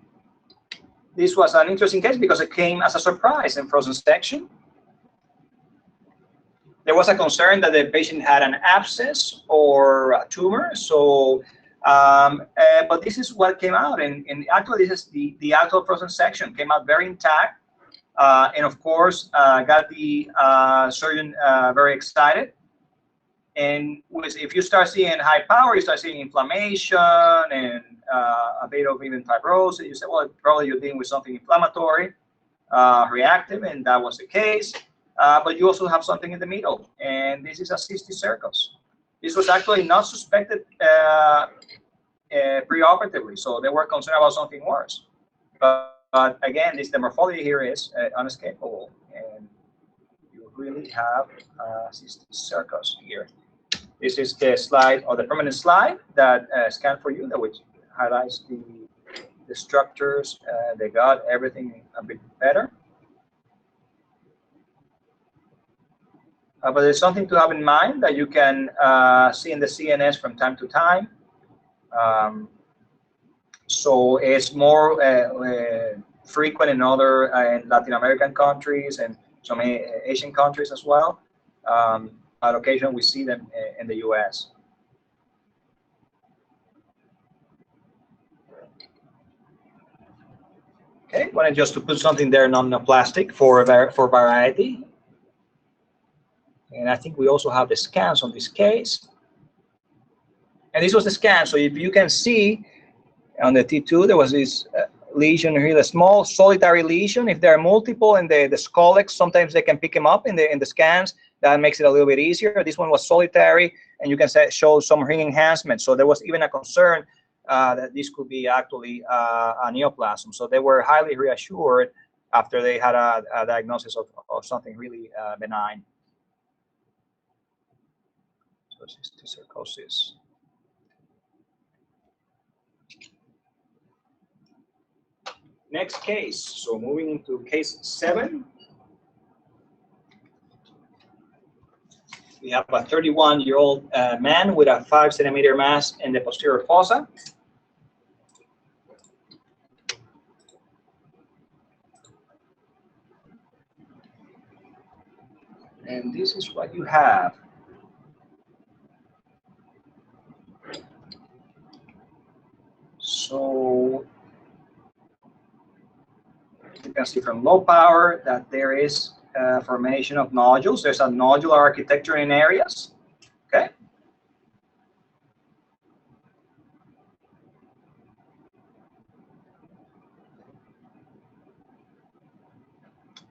this was an interesting case because it came as a surprise in frozen section. There was a concern that the patient had an abscess or a tumor. So, but this is what came out. And actually, this is the actual frozen section. Came out very intact. And of course, got the surgeon very excited. And if you start seeing high power, you start seeing inflammation and a bit of even fibrosis. You say, well, probably you're dealing with something inflammatory, reactive, and that was the case. But you also have something in the middle, and this is a cystic circus. This was actually not suspected preoperatively, so they were concerned about something worse. But again, the morphology here is unescapable, and you really have cystic circus here. This is the slide, or the permanent slide that scanned for you, that which highlights the structures, the gut, everything a bit better. But there's something to have in mind that you can see in the CNS from time to time. So it's more frequent in other Latin American countries and some Asian countries as well. On occasion, we see them in the US. Okay, wanted just to put something there, non-neoplastic for variety. And I think we also have the scans on this case. And this was the scan. So if you can see on the T2, there was this lesion here, a small solitary lesion. If there are multiple in the scolex, sometimes they can pick them up in the scans. That makes it a little bit easier. This one was solitary, and you can show some ring enhancement. So there was even a concern that this could be actually a neoplasm. So they were highly reassured after they had a diagnosis of something really benign. So cystic cirrhosis. Next case. So moving into case 7. We have a 31-year-old man with a 5-centimeter mass in the posterior fossa. And this is what you have. So you can see from low power that there is formation of nodules. There's a nodular architecture in areas. Okay.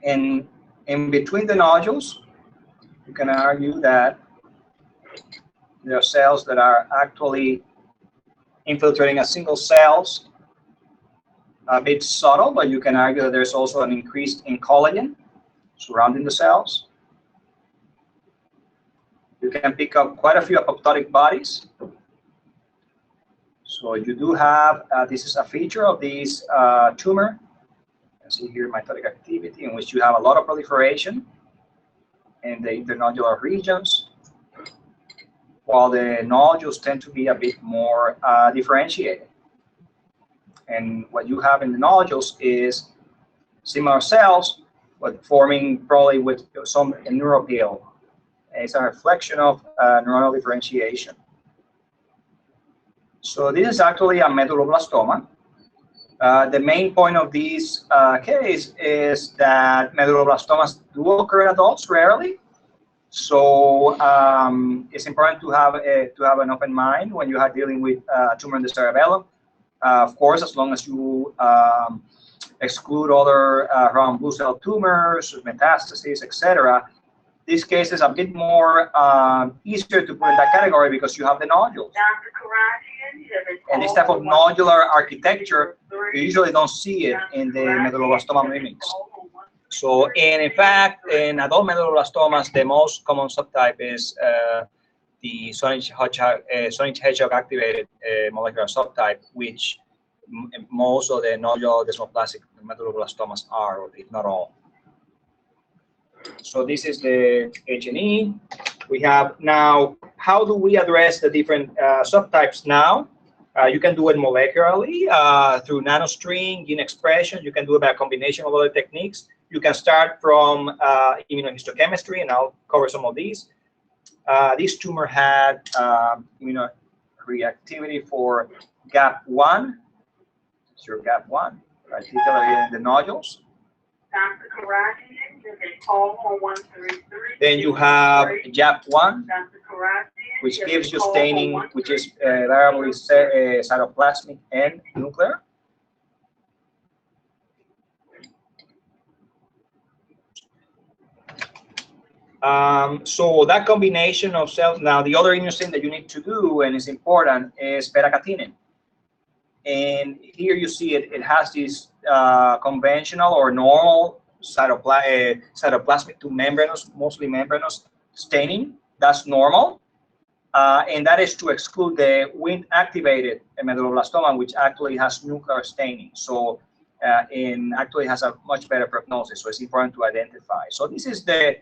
And in between the nodules, you can argue that there are cells that are actually infiltrating a single cells. A bit subtle, but you can argue that there's also an increase in collagen surrounding the cells. You can pick up quite a few apoptotic bodies. So you do have, this is a feature of this tumor. You can see here mitotic activity in which you have a lot of proliferation in the internodular regions, while the nodules tend to be a bit more differentiated. And what you have in the nodules is similar cells, but forming probably with some neuropil. It's a reflection of neuronal differentiation. So this is actually a medulloblastoma. The main point of this case is that medulloblastomas do occur in adults rarely. So it's important to have an open mind when you are dealing with a tumor in the cerebellum. Of course, as long as you exclude other round blue cell tumors, metastases, etc. This case is a bit more easier to put in that category because you have the nodules. And this type of nodular architecture, you usually don't see it in the medulloblastoma mimics. So, and in fact, in adult medulloblastomas, the most common subtype is the Sonic-Hedgehog activated molecular subtype, which most of the nodular desmoplastic medulloblastomas are, if not all. So this is the H&E. We have now how do we address the different subtypes now? You can do it molecularly through nanostring, gene expression. You can do it by a combination of other techniques. You can start from immunohistochemistry, and I'll cover some of these. This tumor had immunoreactivity for GAP1. It's your GAP1, particularly in the nodules. Dr. Karakian, you can call on 133. Then you have JAP1, Dr. Karakian, which gives you staining, which is variably cytoplasmic and nuclear. So that combination of cells. Now, the other immunostain that you need to do, and is important, is beta-catenin. And here you see it. It has this conventional or normal cytoplasmic to membranous, mostly membranous staining. That's normal. And that is to exclude the Wnt-activated medulloblastoma, which actually has nuclear staining. So, and actually has a much better prognosis. So it's important to identify. So this is the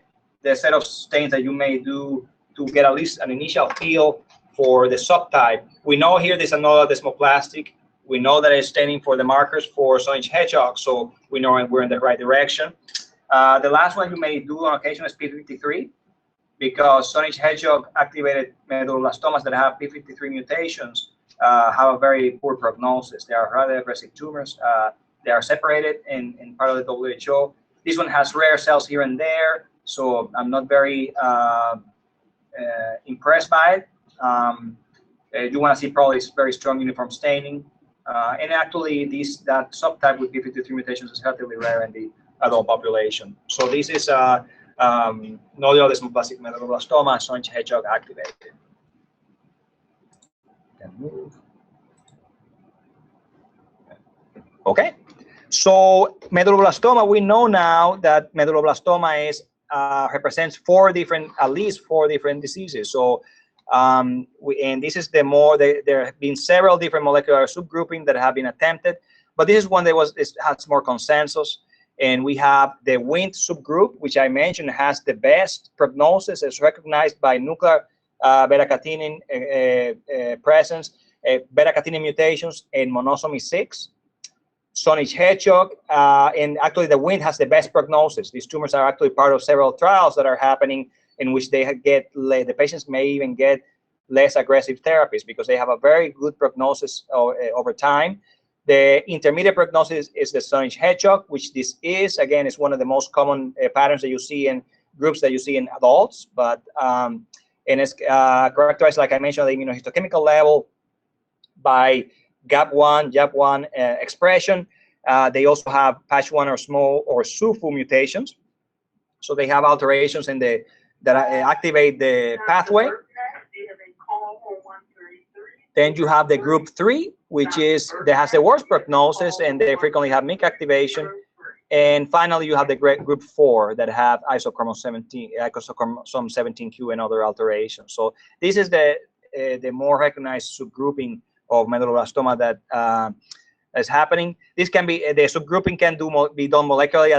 set of stains that you may do to get at least an initial feel for the subtype. We know here there's another desmoplastic. We know that it's staining for the markers for Sonnich hedgehog, so we know we're in the right direction. The last one you may do on occasion is P53, because Sonnich hedgehog activated medulloblastomas that have P53 mutations have a very poor prognosis. They are rather aggressive tumors. They are separated in part of the WHO. This one has rare cells here and there, so I'm not very impressed by it. You want to see probably very strong uniform staining. And actually, that subtype with P53 mutations is relatively rare in the adult population. So this is nodular desmoplastic medulloblastoma, Sonnich hedgehog activated. Can move. Okay. So medulloblastoma, we know now that medulloblastoma is represents at least four different diseases. So and this is there have been several different molecular subgrouping that have been attempted, but this is one that has more consensus. And we have the Wnt subgroup, which I mentioned has the best prognosis, as recognized by nuclear beta-catenin presence, beta-catenin mutations, and monosomy 6. Sonnich hedgehog, and actually the Wnt has the best prognosis. These tumors are actually part of several trials that are happening in which the patients may even get less aggressive therapies because they have a very good prognosis over time. The intermediate prognosis is the Sonnich hedgehog, which this is, again, is one of the most common patterns that you see in groups that you see in adults, but and it's characterized, like I mentioned, at the immunohistochemical level by GAP1, JAP1 expression. They also have patch1 or small or SUFU mutations. So they have alterations in that activate the pathway. Then you have the group 3, which that has the worst prognosis, and they frequently have MYC activation. And finally, you have the group 4 that have isochromosome 17q and other alterations. So this is the more recognized subgrouping of medulloblastoma that is happening. This can be the subgrouping can be done molecularly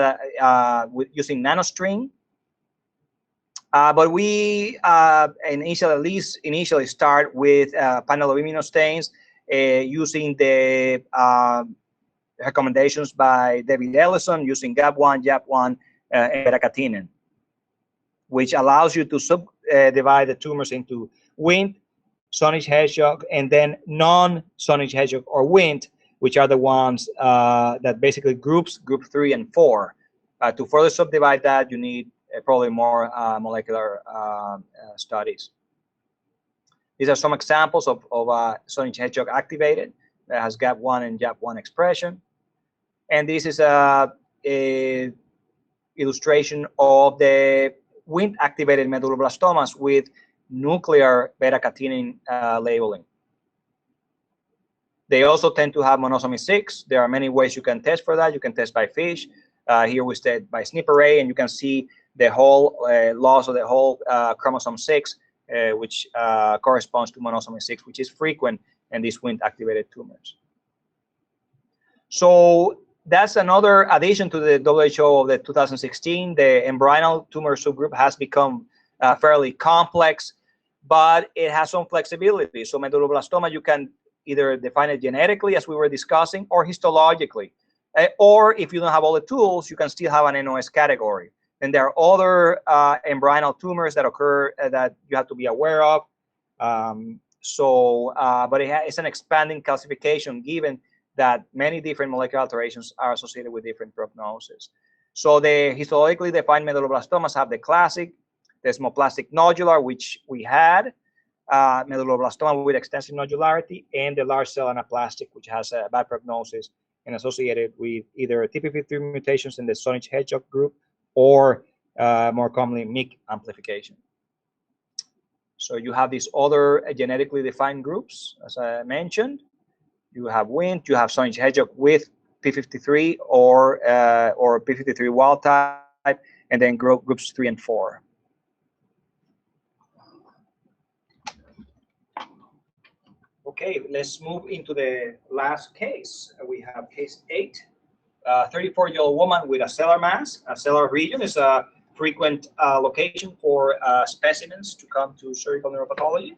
using nanostring. But we initially start with a panel of immunostains using the recommendations by David Ellison using GAP1, JAP1, and beta-catenin, which allows you to subdivide the tumors into Wnt, Sonnich hedgehog, and then non-Sonnich hedgehog or Wnt, which are the ones that basically group 3 and 4. To further subdivide that, you need probably more molecular studies. These are some examples of Sonnich hedgehog activated that has GAP1 and JAP1 expression. And this is a illustration of the Wnt activated medulloblastomas with nuclear beta-catenin labeling. They also tend to have monosomy 6. There are many ways you can test for that. You can test by FISH. Here we test by SNP array, and you can see the whole loss of the whole chromosome 6, which corresponds to monosomy 6, which is frequent in these Wnt-activated tumors. So that's another addition to the WHO of the 2016. The embryonal tumor subgroup has become fairly complex. but it has some flexibility. So medulloblastoma, you can either define it genetically, as we were discussing, or histologically. Or if you don't have all the tools, you can still have an NOS category. And there are other embryonal tumors that occur that you have to be aware of. But it's an expanding classification, given that many different molecular alterations are associated with different prognosis. So the histologically defined medulloblastomas have the classic desmoplastic nodular, which we had, medulloblastoma with extensive nodularity, and the large cell anaplastic, which has a bad prognosis and associated with either TP53 mutations in the Sausage Hedgehog group, or more commonly MYC amplification. So you have these other genetically defined groups, as I mentioned. You have WNT, you have Sausage Hedgehog with P53 or P53 wild type, and then groups 3 and 4. Okay, let's move into the last case. We have case 8, 34-year-old woman with a sellar mass. A sellar region is a frequent location for specimens to come to surgical neuropathology.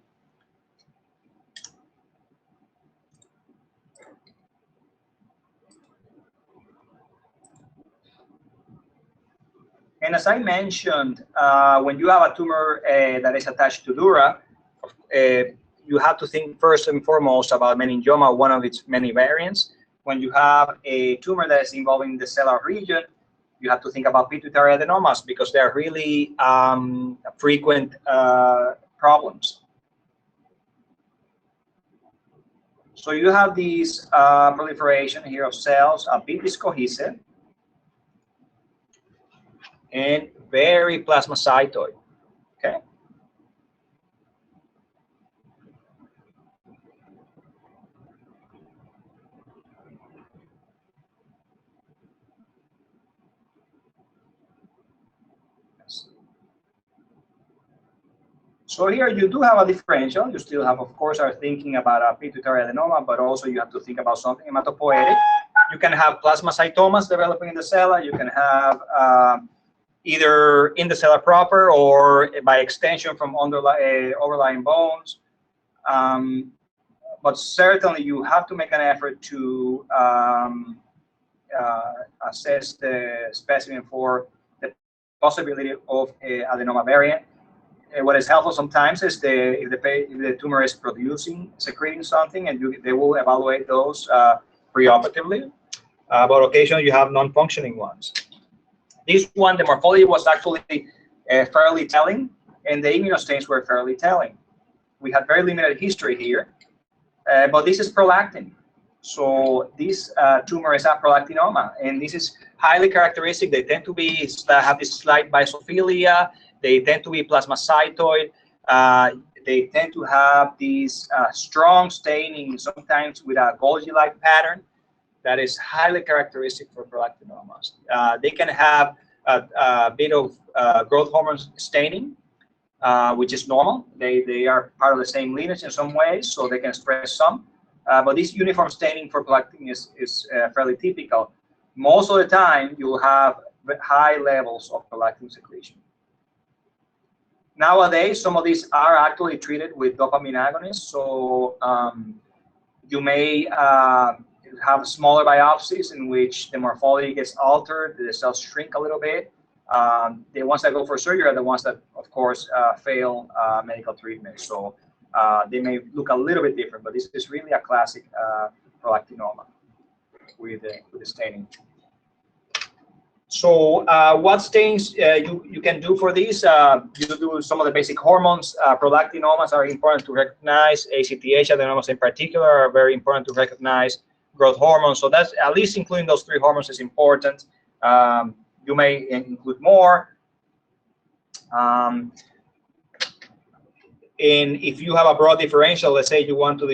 And as I mentioned, when you have a tumor that is attached to dura, you have to think first and foremost about meningioma, one of its many variants. When you have a tumor that is involving the sellar region, you have to think about pituitary adenomas, because they're really frequent problems. So you have these proliferation here of cells, a bit discohesive, and very plasmacytoid. Okay. So here you do have a differential. You still have, of course, are thinking about a pituitary adenoma, but also you have to think about something hematopoietic. You can have plasmacytomas developing in the cella. You can have either in the cella proper or by extension from overlying bones. But certainly you have to make an effort to assess the specimen for the possibility of an adenoma variant. What is helpful sometimes is if the tumor is secreting something, and they will evaluate those preoperatively. But occasionally you have non-functioning ones. This one, the morphology was actually fairly telling, and the immunostains were fairly telling. We had very limited history here, but this is prolactin. So this tumor is a prolactinoma, and this is highly characteristic. They tend to have this slight bisophilia. They tend to be plasmacytoid. They tend to have these strong staining, sometimes with a Golgi-like pattern that is highly characteristic for prolactinomas. They can have a bit of growth hormone staining, which is normal. They are part of the same lineage in some ways, so they can express some. But this uniform staining for prolactin is fairly typical. Most of the time, you will have high levels of prolactin secretion. Nowadays, some of these are actually treated with dopamine agonists. So you may have smaller biopsies in which the morphology gets altered, the cells shrink a little bit. The ones that go for surgery are the ones that, of course, fail medical treatment. So they may look a little bit different, but this is really a classic prolactinoma with the staining. So what stains you can do for this? You do some of the basic hormones. Prolactinomas are important to recognize. ACTH adenomas in particular are very important to recognize. Growth hormones. So that's at least including those 3 hormones is important. You may include more. And if you have a broad differential, let's say you want to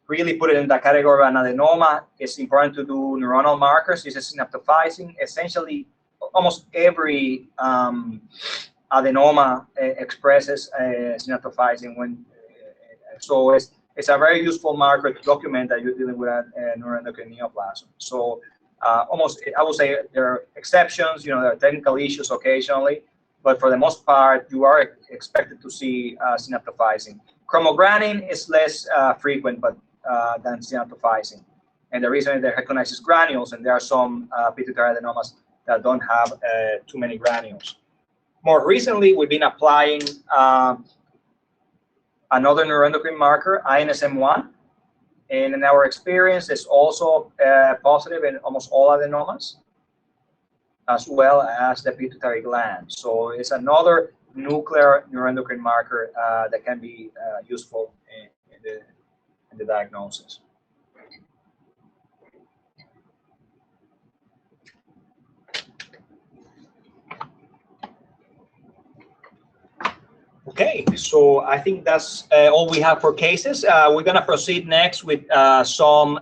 really put it in the category of an adenoma, it's important to do neuronal markers. This is synaptophysing. Essentially, almost every adenoma expresses synaptophysing. So it's a very useful marker to document that you're dealing with a neuroendocrine neoplasm. So I would say there are exceptions. There are technical issues occasionally, but for the most part, you are expected to see synaptophysing. Chromogranin is less frequent than synaptophysing. And the reason is that it recognizes granules, and there are some pituitary adenomas that don't have too many granules. More recently, we've been applying another neuroendocrine marker, INSM1, and in our experience, it's also positive in almost all adenomas, as well as the pituitary gland. So it's another nuclear neuroendocrine marker that can be useful in the diagnosis. Okay, so I think that's all we have for cases. We're going to proceed next with some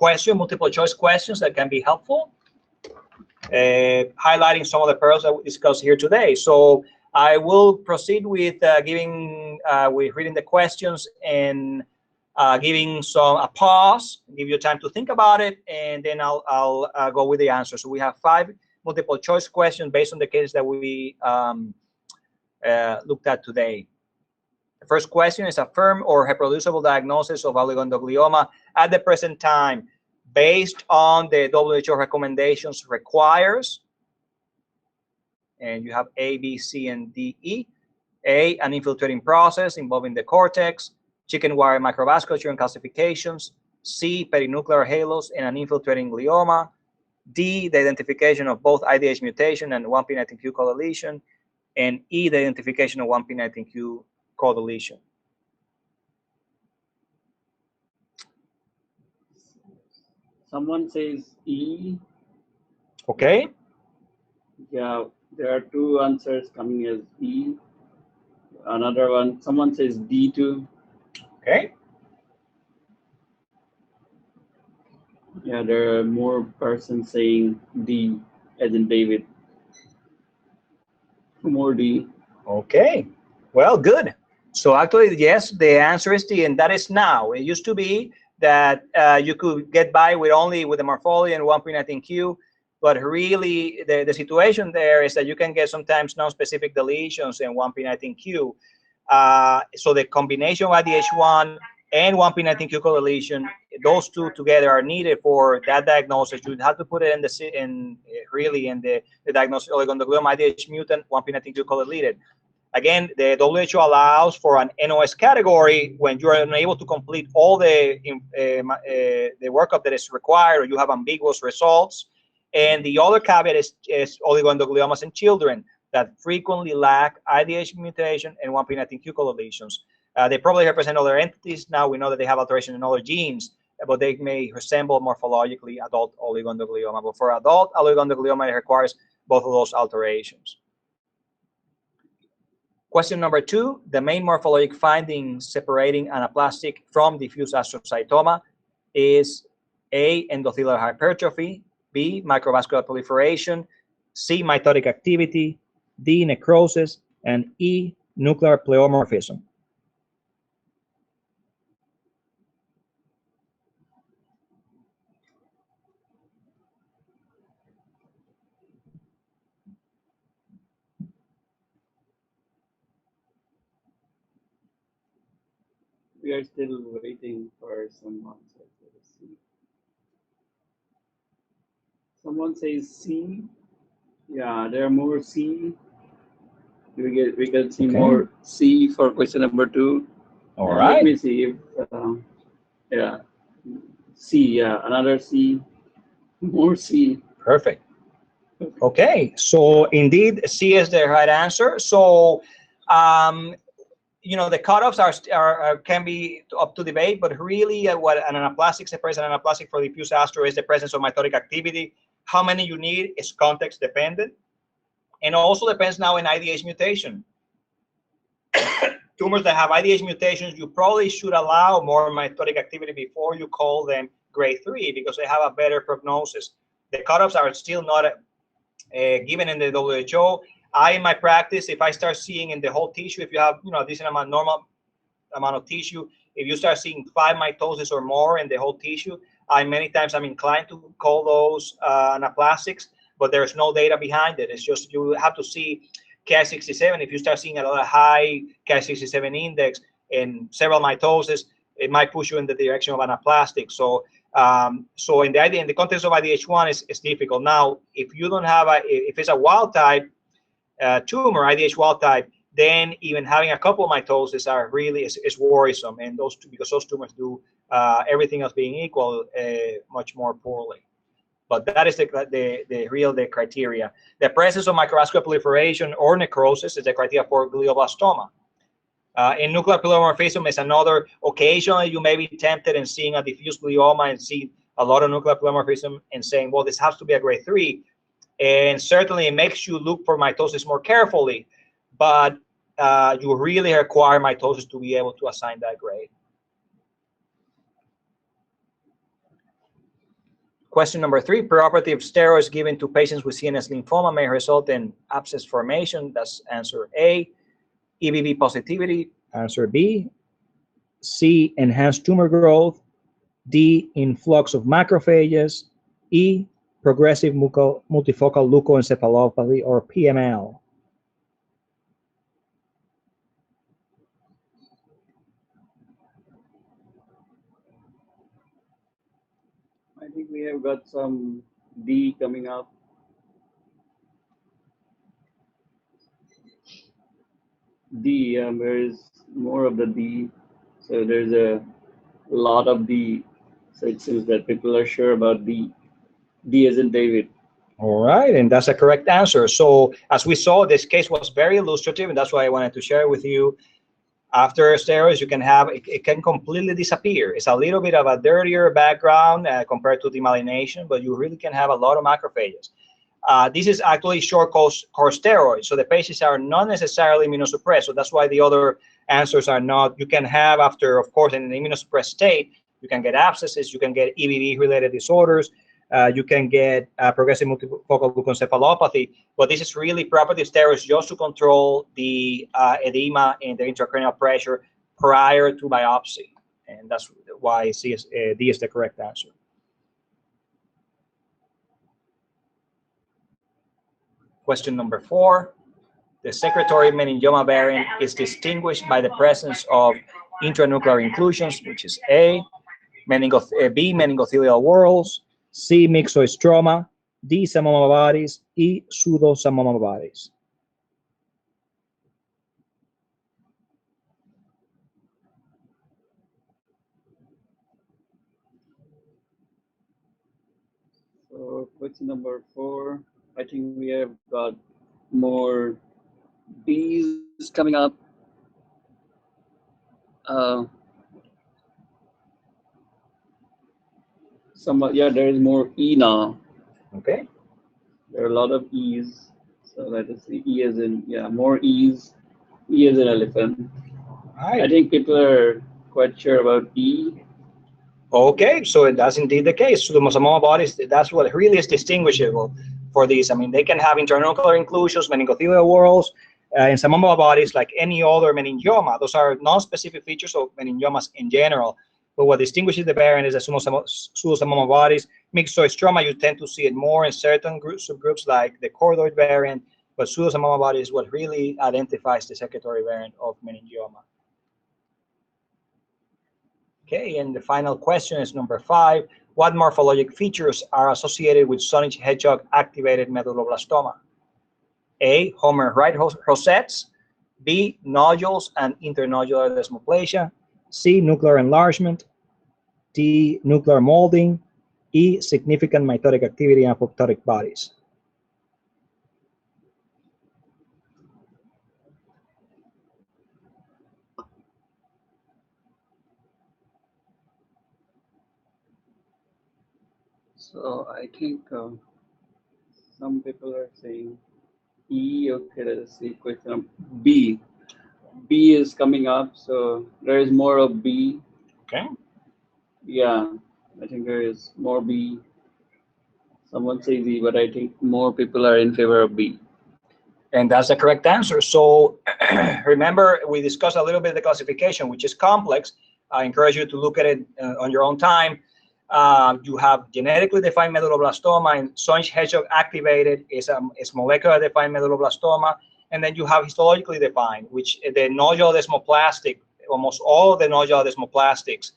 multiple choice questions that can be helpful, highlighting some of the pearls that we discussed here today. So I will proceed with reading the questions and giving a pause, give you time to think about it, and then I'll go with the answer. So we have 5 multiple choice questions based on the cases that we looked at today. The first question is: a firm or reproducible diagnosis of oligoendoglioma at the present time, based on the WHO recommendations, requires, and you have A, B, C, and D, E. A, an infiltrating process involving the cortex, chicken wire microvasculature and calcifications. C, perinuclear halos and an infiltrating glioma. D, the identification of both IDH mutation and 1p19q codeletion. And E, the identification of 1p19q codeletion. Someone says E. Okay. Yeah, there are 2 answers coming as E. Another one, someone says D2. Okay. Yeah, there are more persons saying D, as in David. More D. Okay. Well, good. So actually, yes, the answer is D, and that is now. It used to be that you could get by with the morphology and 1p19q, but really the situation there is that you can get sometimes non-specific deletions in 1p19q. So the combination of IDH1 and 1p19q codeletion, those 2 together are needed for that diagnosis. You'd have to put it in the diagnosis of oligoendoglioma IDH mutant 1p19q codeleted. Again, the WHO allows for an NOS category when you are unable to complete all the workup that is required, or you have ambiguous results. And the other caveat is oligoendogliomas in children that frequently lack IDH mutation and 1p19q codeletions. They probably represent other entities. Now we know that they have alteration in other genes, but they may resemble morphologically adult oligoendoglioma. But for adult oligoendoglioma, it requires both of those alterations. Question number 2, the main morphologic findings separating anaplastic from diffuse astrocytoma is A, endothelial hypertrophy, B, microvascular proliferation, C, mitotic activity, D, necrosis, and E, nuclear pleomorphism. We are still waiting for some answers. Let's see. Someone says C. Yeah, there are more C. We can see more C for question number 2. All right. Let me see if yeah, C. Yeah, another C. More C. Perfect. Okay, so indeed, C is the right answer. So, you know, the cutoffs can be up to debate, but really, what an anaplastic separates an anaplastic for diffuse astro is the presence of mitotic activity. How many you need is context dependent, and also depends now in IDH mutation. Tumors that have IDH mutations, you probably should allow more mitotic activity before you call them grade 3 because they have a better prognosis. The cutoffs are still not given in the WHO. In my practice, if I start seeing in the whole tissue, if you have a decent normal amount of tissue, if you start seeing 5 mitosis or more in the whole tissue, many times I'm inclined to call those anaplastics. but there's no data behind it. It's just you have to see Ki67. If you start seeing a lot of high Ki67 index and several mitoses, it might push you in the direction of anaplastic. So so in the context of IDH1, it's difficult. Now, if you don't have if it's a wild type tumor, IDH wild type, then even having a couple of mitoses are really is worrisome, and because those tumors do everything else being equal much more poorly. But that is the criteria. The presence of microvascular proliferation or necrosis is the criteria for glioblastoma. In nuclear polymorphism is another. Occasionally, you may be tempted in seeing a diffuse glioma and see a lot of nuclear polymorphism and saying, well, this has to be a grade 3. And certainly it makes you look for mitosis more carefully, but you really require mitosis to be able to assign that grade. Question number 3, preoperative steroids given to patients with CNS lymphoma may result in abscess formation. That's answer A. EBV positivity, answer B. C, enhanced tumor growth. D, influx of macrophages. E, progressive multifocal leukoencephalopathy, or PML. I think we have got some D coming up. D, there is more of the D. So there's a lot of D. So it seems that people are sure about D. D as in David. All right, and that's a correct answer. So as we saw, this case was very illustrative, and that's why I wanted to share it with you. After steroids, you can have, it can completely disappear. It's a little bit of a dirtier background compared to demyelination, but you really can have a lot of macrophages. This is actually short course steroids, so the patients are not necessarily immunosuppressed. So that's why the other answers are not. You can have, after, of course, in an immunosuppressed state, you can get abscesses, you can get EBV-related disorders, you can get progressive multifocal leukoencephalopathy, but this is really preoperative steroids just to control the edema and the intracranial pressure prior to biopsy, and that's why D is the correct answer. Question number 4. The secretory meningioma variant is distinguished by the presence of intranuclear inclusions, which is A, B, meningothelial whorls, C, myxoid stroma, D, samoma bodies, E, pseudosamoma bodies. So question number 4, I think we have got more B's coming up. Yeah, there is more E now. Okay. There are a lot of E's. So let us see, E as in, more E's. E as in elephant. Right. I think people are quite sure about E. Okay, so that's indeed the case. Pseudosamoma bodies, that's what really is distinguishable for these. I mean, they can have intranuclear inclusions, meningothelial whorls, and samoma bodies like any other meningioma. Those are non-specific features of meningiomas in general. But what distinguishes the variant is the pseudosamoma bodies. Myxoid stroma, you tend to see it more in certain subgroups like the chordoid variant, but pseudosamoma bodies is what really identifies the secretory variant of meningioma. Okay, and the final question is number 5. What morphologic features are associated with Sausage hedgehog activated medulloblastoma? A, Homer right rosettes. B, nodules and internodular desmoplasia. C, nuclear enlargement. D, nuclear molding. E, significant mitotic activity and apoptotic bodies. So I think some people are saying E. Okay, let us see. Question B. B is coming up, so there is more of B. Okay. Yeah, I think there is more B. Someone says E, but I think more people are in favor of B. And that's the correct answer. So remember, we discussed a little bit of the classification, which is complex. I encourage you to look at it on your own time. You have genetically defined medulloblastoma, and Sonic hedgehog activated is molecular defined medulloblastoma. And then you have histologically defined, which the nodular desmoplastic, almost all of the nodular desmoplastics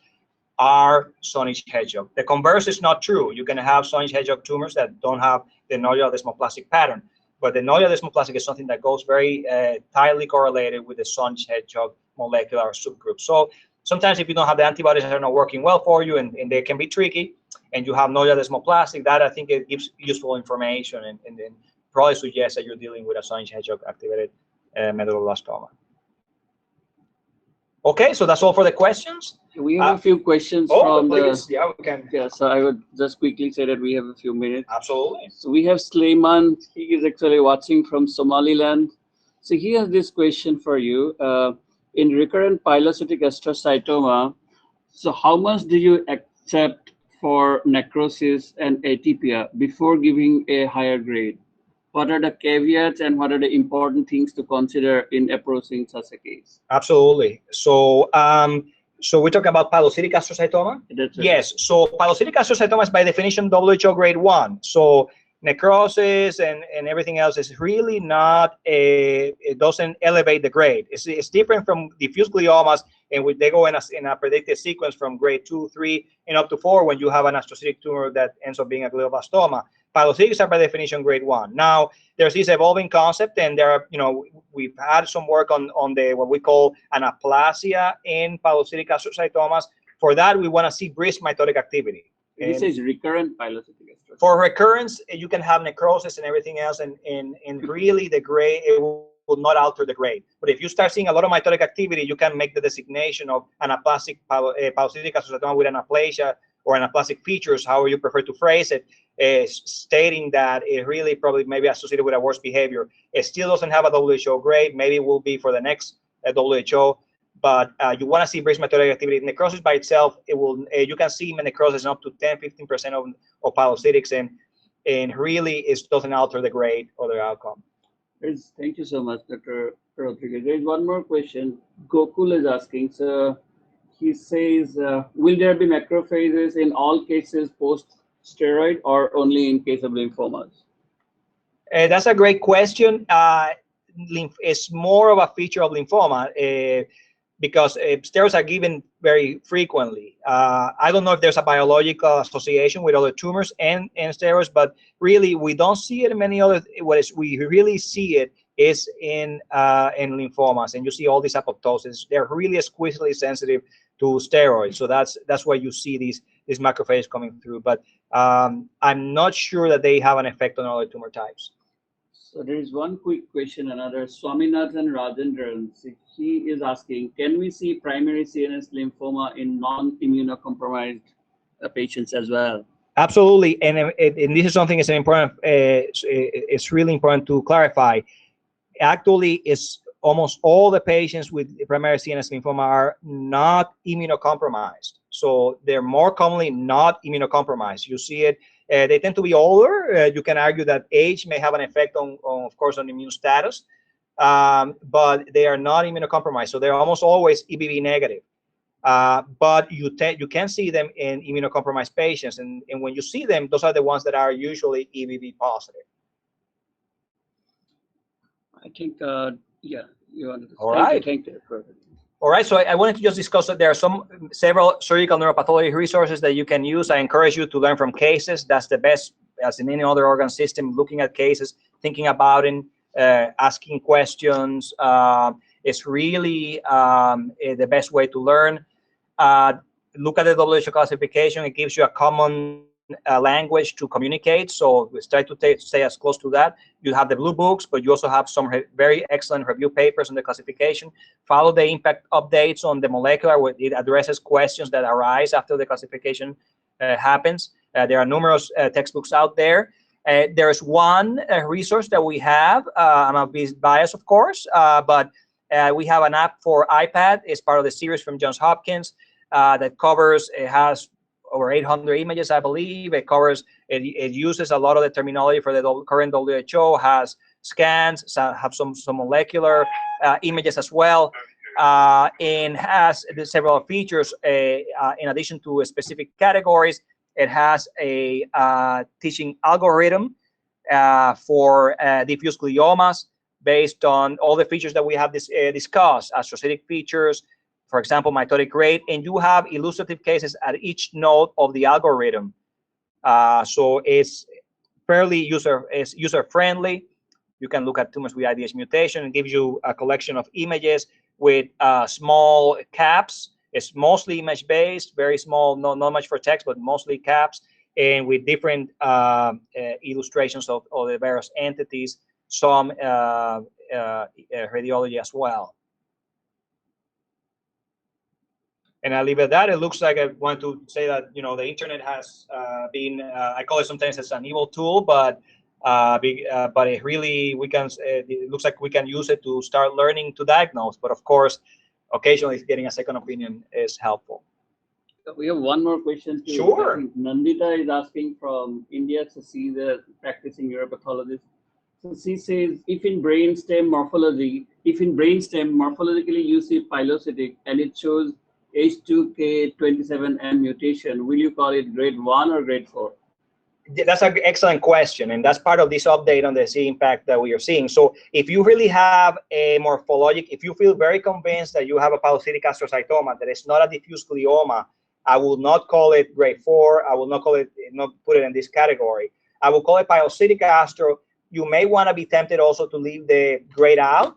are Sonic hedgehog. The converse is not true. You can have Sonic hedgehog tumors that don't have the nodular desmoplastic pattern, but the nodular desmoplastic is something that goes very tightly correlated with the Sonic hedgehog molecular subgroup. So sometimes if you don't have the antibodies that are not working well for you, and they can be tricky, and you have nodular desmoplastic, that I think it gives useful information and then probably suggests that you're dealing with a Sonic hedgehog activated medulloblastoma. Okay, so that's all for the questions. We have a few questions from the. Yeah, we can. Yeah, so I would just quickly say that we have a few minutes. Absolutely. So we have Sleiman. He is actually watching from Somaliland. So he has this question for you. In recurrent pilocytic astrocytoma, so how much do you accept for necrosis and atypia before giving a higher grade? What are the caveats and what are the important things to consider in approaching such a case? Absolutely. So, so we're talking about pilocytic astrocytoma? That's right. Yes. So pilocytic astrocytoma is by definition WHO grade 1. So necrosis and everything else is really not it doesn't elevate the grade. It's different from diffuse gliomas, and they go in a predicted sequence from grade 2, 3, and up to 4 when you have an astrocytic tumor that ends up being a glioblastoma. Pilocytics are by definition grade 1. Now, there's this evolving concept, and there are, we've had some work on the what we call anaplasia in pilocytic astrocytomas. For that, we want to see brisk mitotic activity. This is recurrent pilocytic astrocytoma. For recurrence, you can have necrosis and everything else, and really the grade, it will not alter the grade. But if you start seeing a lot of mitotic activity, you can make the designation of anaplastic pilocytic astrocytoma with anaplasia or anaplastic features, however you prefer to phrase it, stating that it really probably may be associated with a worse behavior. It still doesn't have a WHO grade. Maybe it will be for the next WHO, but you want to see brisk mitotic activity. Necrosis by itself, it will. You can see necrosis up to 10-15% of pilocytics, and really it doesn't alter the grade or the outcome. Thank you so much, Dr. Rodriguez. There is one more question. Gokul is asking. So he says, will there be macrophages in all cases post-steroid or only in case of lymphomas? That's a great question. It's more of a feature of lymphoma because steroids are given very frequently. I don't know if there's a biological association with other tumors and steroids, but really we don't see it in many other. We really see it is in lymphomas, and you see all these apoptosis. They're really exquisitely sensitive to steroids, so that's why you see these macrophages coming through. But I'm not sure that they have an effect on other tumor types. So there is one quick question. Another Swaminathan Rajendran. He is asking, can we see primary CNS lymphoma in non-immunocompromised patients as well? Absolutely, and this is something that's important. It's really important to clarify. Actually, it's almost all the patients with primary CNS lymphoma are not immunocompromised. So they're more commonly not immunocompromised. You see it. They tend to be older. You can argue that age may have an effect on of course, on immune status, but they are not immunocompromised. So they're almost always EBV negative. But you can see them in immunocompromised patients, and when you see them, those are the ones that are usually EBV positive. I think, yeah, you wanted to. All right. Thank you. All right, so I wanted to just discuss that there are several surgical neuropathology resources that you can use. I encourage you to learn from cases. That's the best, as in any other organ system, looking at cases, thinking about it, asking questions. It's really the best way to learn. Look at the WHO classification. It gives you a common language to communicate, so we try to stay as close to that. You have the blue books, but you also have some very excellent review papers on the classification. Follow the impact updates on the molecular, where it addresses questions that arise after the classification happens. There are numerous textbooks out there. There's one resource that we have. I'm a bit biased, of course, but we have an app for iPad. It's part of the series from Johns Hopkins that covers, it has over 800 images, I believe. It covers, it uses a lot of the terminology for the current WHO, has scans, have some molecular images as well, and has several features in addition to specific categories. It has a teaching algorithm for diffuse gliomas based on all the features that we have discussed, astrocytic features, for example, mitotic rate, and you have illustrative cases at each node of the algorithm. So it's fairly user-friendly. You can look at tumors with IDH mutation and gives you a collection of images with small caps. It's mostly image-based, very small, not much for text, but mostly caps, and with different illustrations of the various entities, some radiology as well. And I leave it at that. It looks like I want to say that, you know, the internet has been, I call it sometimes as an evil tool, but it really, it looks like we can use it to start learning to diagnose. But of course, occasionally getting a second opinion is helpful. We have one more question. Sure. I think Nandita is asking from India. So she's a practicing neuropathologist. So she says, if in brainstem morphologically you see pilocytic and it shows H2K27M mutation, will you call it grade 1 or grade 4? That's an excellent question, and that's part of this update on the C impact that we are seeing. So if you really have a morphologic, if you feel very convinced that you have a pilocytic astrocytoma that is not a diffuse glioma, I will not call it grade 4. I will not put it in this category. I will call it pilocytic astro. You may want to be tempted also to leave the grade out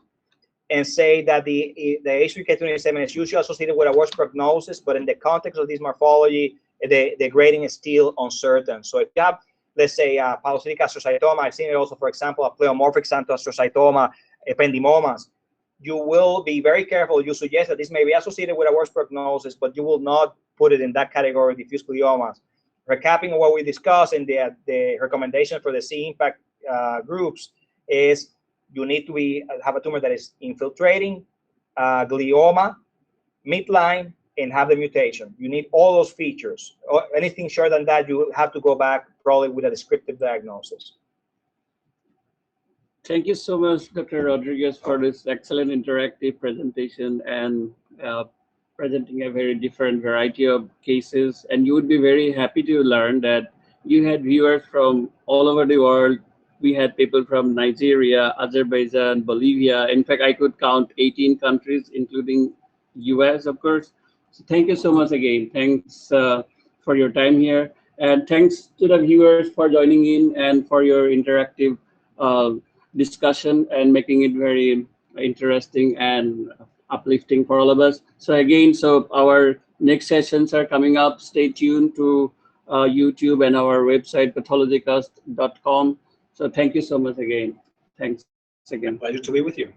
and say that the H3K27 is usually associated with a worse prognosis, but in the context of this morphology, the grading is still uncertain. So if you have, let's say, pilocytic astrocytoma, I've seen it also, for example, a pleomorphic xanthoastrocytoma, ependymomas, you will be very careful. You suggest that this may be associated with a worse prognosis, but you will not put it in that category of diffuse gliomas. Recapping what we discussed in the recommendation for the C impact groups is you need to have a tumor that is infiltrating, glioma, midline, and have the mutation. You need all those features. Anything short than that, you have to go back probably with a descriptive diagnosis. Thank you so much, Dr. Rodriguez, for this excellent interactive presentation and presenting a very different variety of cases. And you would be very happy to learn that you had viewers from all over the world. We had people from Nigeria, Azerbaijan, Bolivia. In fact, I could count 18 countries, including US, of course. So thank you so much again. Thanks for your time here. And thanks to the viewers for joining in and for your interactive discussion and making it very interesting and uplifting for all of us. So again, our next sessions are coming up. Stay tuned to YouTube and our website, pathologicast.com. So thank you so much again. Thanks again. Pleasure to be with you.